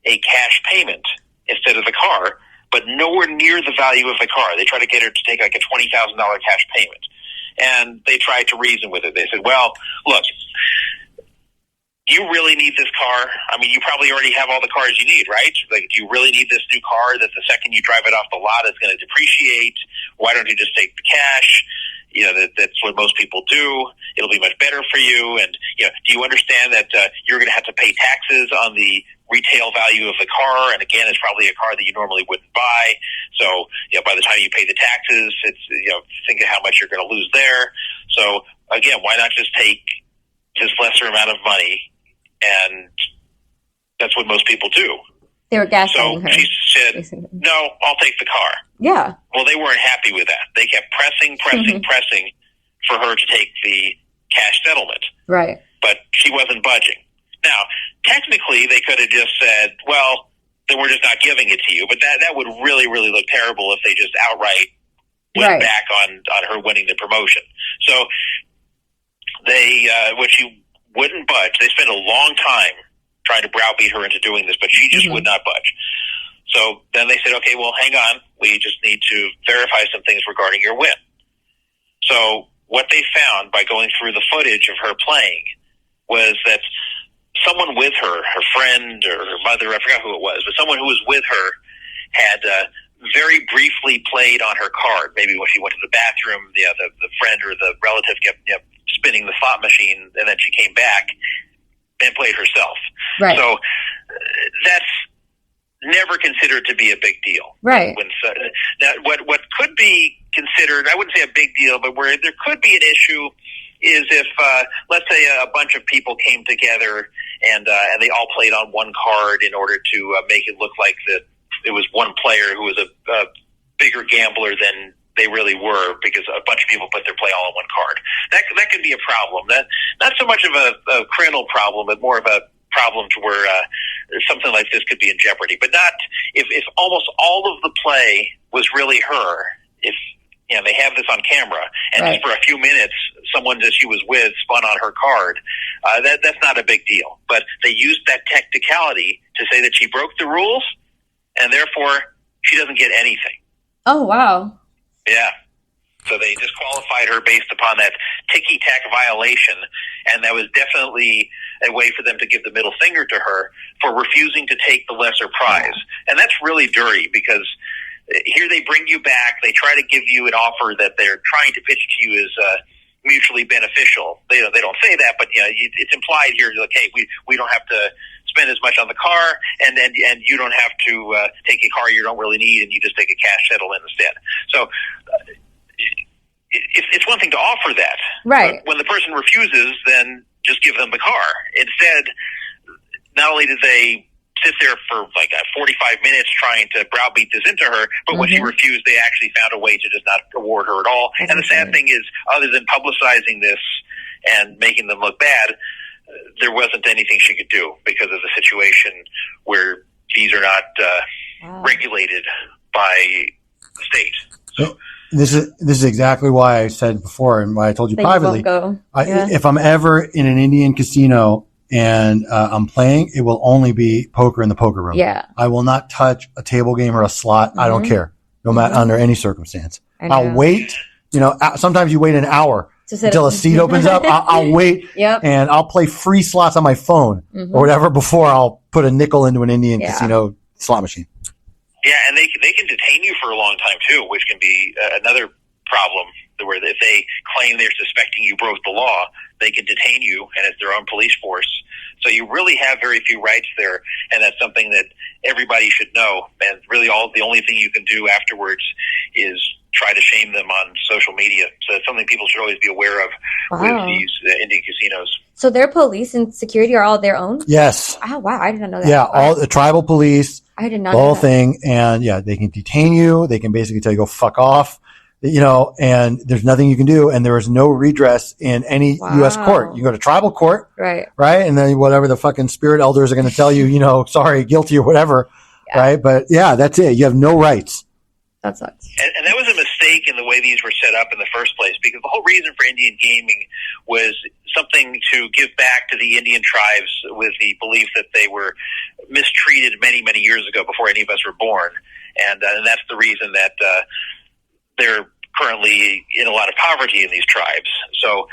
a cash payment instead of the car, but nowhere near the value of the car. They tried to get her to take like a $20,000 cash payment. And they tried to reason with it. They said, well, look, you really need this car. I mean, you probably already have all the cars you need, right? Like, do you really need this new car that the second you drive it off the lot is going to depreciate? Why don't you just take the cash? You know, that's what most people do. It'll be much better for you. And, you know, do you understand that you're going to have to pay taxes on the retail value of the car? And again, it's probably a car that you normally wouldn't buy. So, you know, by the time you pay the taxes, it's, you know, think of how much you're going to lose there. So again, why not just take this lesser amount of money? And that's what most people do. They were gaslighting her. So she said, basically, no, I'll take the car. Yeah. Well, they weren't happy with that. They kept pressing for her to take the cash settlement. Right. But she wasn't budging. Now, technically, they could have just said, well, then we're just not giving it to you. But that would really, really look terrible if they just outright went back on her winning the promotion. So they, when she wouldn't budge, they spent a long time trying to browbeat her into doing this, but she just would not budge. So then they said, okay, well, hang on. We just need to verify some things regarding your win. So what they found by going through the footage of her playing was that someone with her friend or her mother, I forgot who it was, but someone who was with her had very briefly played on her card. Maybe when she went to the bathroom, the friend or the relative kept spinning the slot machine, and then she came back and played herself. Right. So that's never considered to be a big deal. Right. Now, what could be considered, I wouldn't say a big deal, but where there could be an issue is if, let's say, a bunch of people came together and they all played on one card in order to make it look like that it was one player who was a bigger gambler than they really were, because a bunch of people put their play all on one card. That could be a problem. That not so much of a criminal problem, but more of a problem to where something like this could be in jeopardy. But not if almost all of the play was really her. If you know, they have this on camera, and just for a few minutes, someone that she was with spun on her card. That's not a big deal. But they used that technicality to say that she broke the rules, and therefore she doesn't get anything. Oh, wow. Yeah. So they disqualified her based upon that ticky-tack violation, and that was definitely a way for them to give the middle finger to her for refusing to take the lesser prize. And that's really dirty, because here they bring you back, they try to give you an offer that they're trying to pitch to you as mutually beneficial. They don't say that, but you know, it's implied here, like, hey, we don't have to spend as much on the car, and you don't have to take a car you don't really need, and you just take a cash settlement instead. So it's one thing to offer that. Right. But when the person refuses, then just give them the car. Instead, not only did they sit there for like 45 minutes trying to browbeat this into her, but when she refused, they actually found a way to just not award her at all. And the sad thing is, other than publicizing this and making them look bad, there wasn't anything she could do because of the situation where these are not regulated by the state. So this is exactly why I said before, and why I told you privately. If I'm ever in an Indian casino and I'm playing, it will only be poker in the poker room. Yeah. I will not touch a table game or a slot. I don't care, no matter under any circumstance. I'll wait. You know, sometimes you wait an hour until a seat opens up. I'll wait, and I'll play free slots on my phone or whatever before I'll put a nickel into an Indian casino slot machine. Yeah, and they can detain you for a long time too, which can be another problem. Where if they claim they're suspecting you broke the law, they can detain you, and it's their own police force. So you really have very few rights there, and that's something that everybody should know. And really, the only thing you can do afterwards is try to shame them on social media. So it's something people should always be aware of with these Indian casinos. So their police and security are all their own? Yes. Oh, wow. I didn't know that. Yeah, all the tribal police. I did not the know whole that. thing. And yeah, they can detain you. They can basically tell you go fuck off, and there's nothing you can do. And there is no redress in any U.S. court. You go to tribal court, right? And then whatever the fucking spirit elders are going to tell you, sorry, guilty or whatever, right? But yeah, that's it. You have no rights. That sucks. And that was a mistake in the way these were set up in the first place, because the whole reason for Indian gaming was something to give back to the Indian tribes with the belief that they were mistreated many, many years ago before any of us were born. And that's the reason that they're currently in a lot of poverty in these tribes. So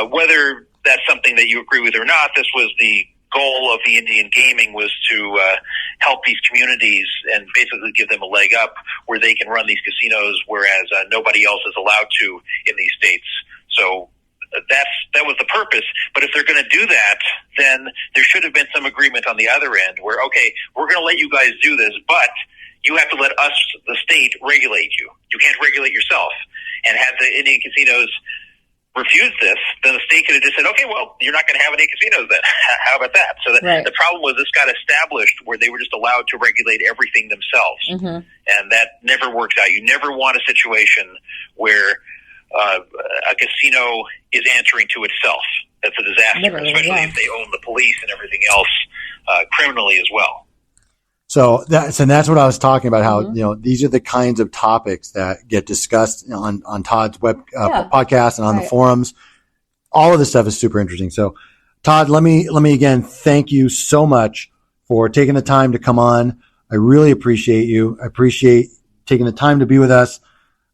whether that's something that you agree with or not, this was the goal of the Indian gaming, was to help these communities and basically give them a leg up where they can run these casinos, whereas nobody else is allowed to in these states. So that was the purpose. But if they're going to do that, then there should have been some agreement on the other end where, okay, we're going to let you guys do this, but you have to let us, the state, regulate you. You can't regulate yourself. And had the Indian casinos refused this, then the state could have just said, okay, well, you're not going to have any casinos then. How about that? So the problem was this got established where they were just allowed to regulate everything themselves. Mm-hmm. And that never works out. You never want a situation where a casino is answering to itself. That's a disaster, especially if they own the police and everything else criminally as well. So that's what I was talking about, how, these are the kinds of topics that get discussed on Todd's web podcast and on the forums. All of this stuff is super interesting. So Todd, let me again, thank you so much for taking the time to come on. I really appreciate you. I appreciate taking the time to be with us.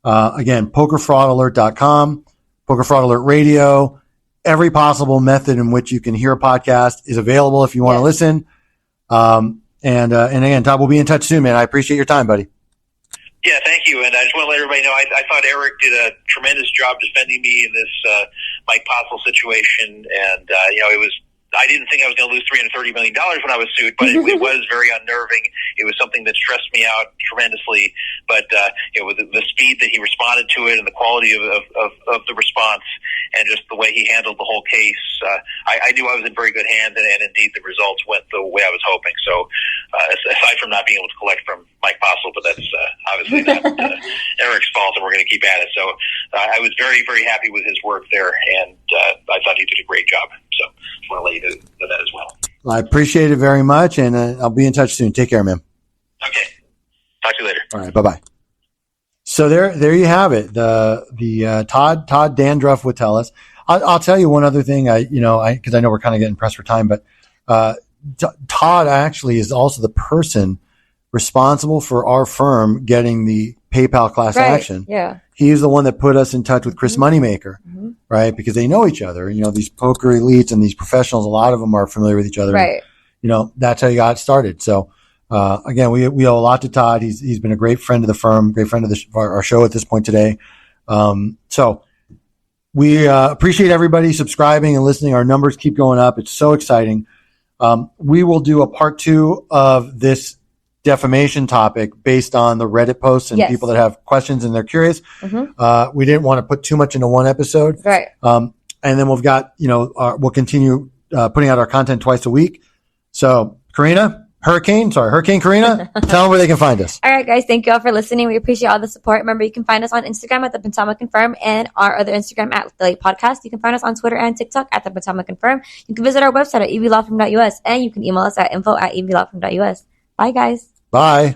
Again, pokerfraudalert.com, Poker Fraud Alert Radio. Every possible method in which you can hear a podcast is available if you want to listen. And again, Todd, we'll be in touch soon, man. I appreciate your time, buddy. Yeah, thank you. And I just want to let everybody know, I thought Eric did a tremendous job defending me in this Mike Postle situation. And, I didn't think I was going to lose $330 million when I was sued, but it was very unnerving. It was something that stressed me out tremendously. But, with the speed that he responded to it and the quality of the response and just the way he handled the whole case, I knew I was in very good hands, and indeed the results went the way I was hoping. So, aside from not being able to collect from Mike Postle, but that's obviously not Eric's fault, and we're going to keep at it. So, I was very, very happy with his work there, and I thought he did a great job. So, I want to let you know that as well. I appreciate it very much, and I'll be in touch soon. Take care, man. Okay. Talk to you later. All right. Bye-bye. So there you have it. The Todd Dan Druff Witteles. I'll tell you one other thing. Because I know we're kind of getting pressed for time, but Todd actually is also the person responsible for our firm getting the PayPal class action. Yeah. He's the one that put us in touch with Chris Moneymaker, right? Because they know each other. These poker elites and these professionals, a lot of them are familiar with each other. Right. And, that's how you got started. So, again, we owe a lot to Todd. He's been a great friend of the firm, great friend of our show at this point today. So we appreciate everybody subscribing and listening. Our numbers keep going up. It's so exciting. We will do a part 2 of this defamation topic based on the Reddit posts and people that have questions and they're curious. We didn't want to put too much into one episode. Right. And then we've got, we'll continue putting out our content twice a week. So Hurricane Karina, tell them where they can find us. All right, guys. Thank you all for listening. We appreciate all the support. Remember, you can find us on Instagram at The Potomac Confirm and our other Instagram at The Late Podcast. You can find us on Twitter and TikTok at The Potomac Confirm. You can visit our website at evlawfirm.us and you can email us at info@evlawfirm.us. Bye, guys. Bye.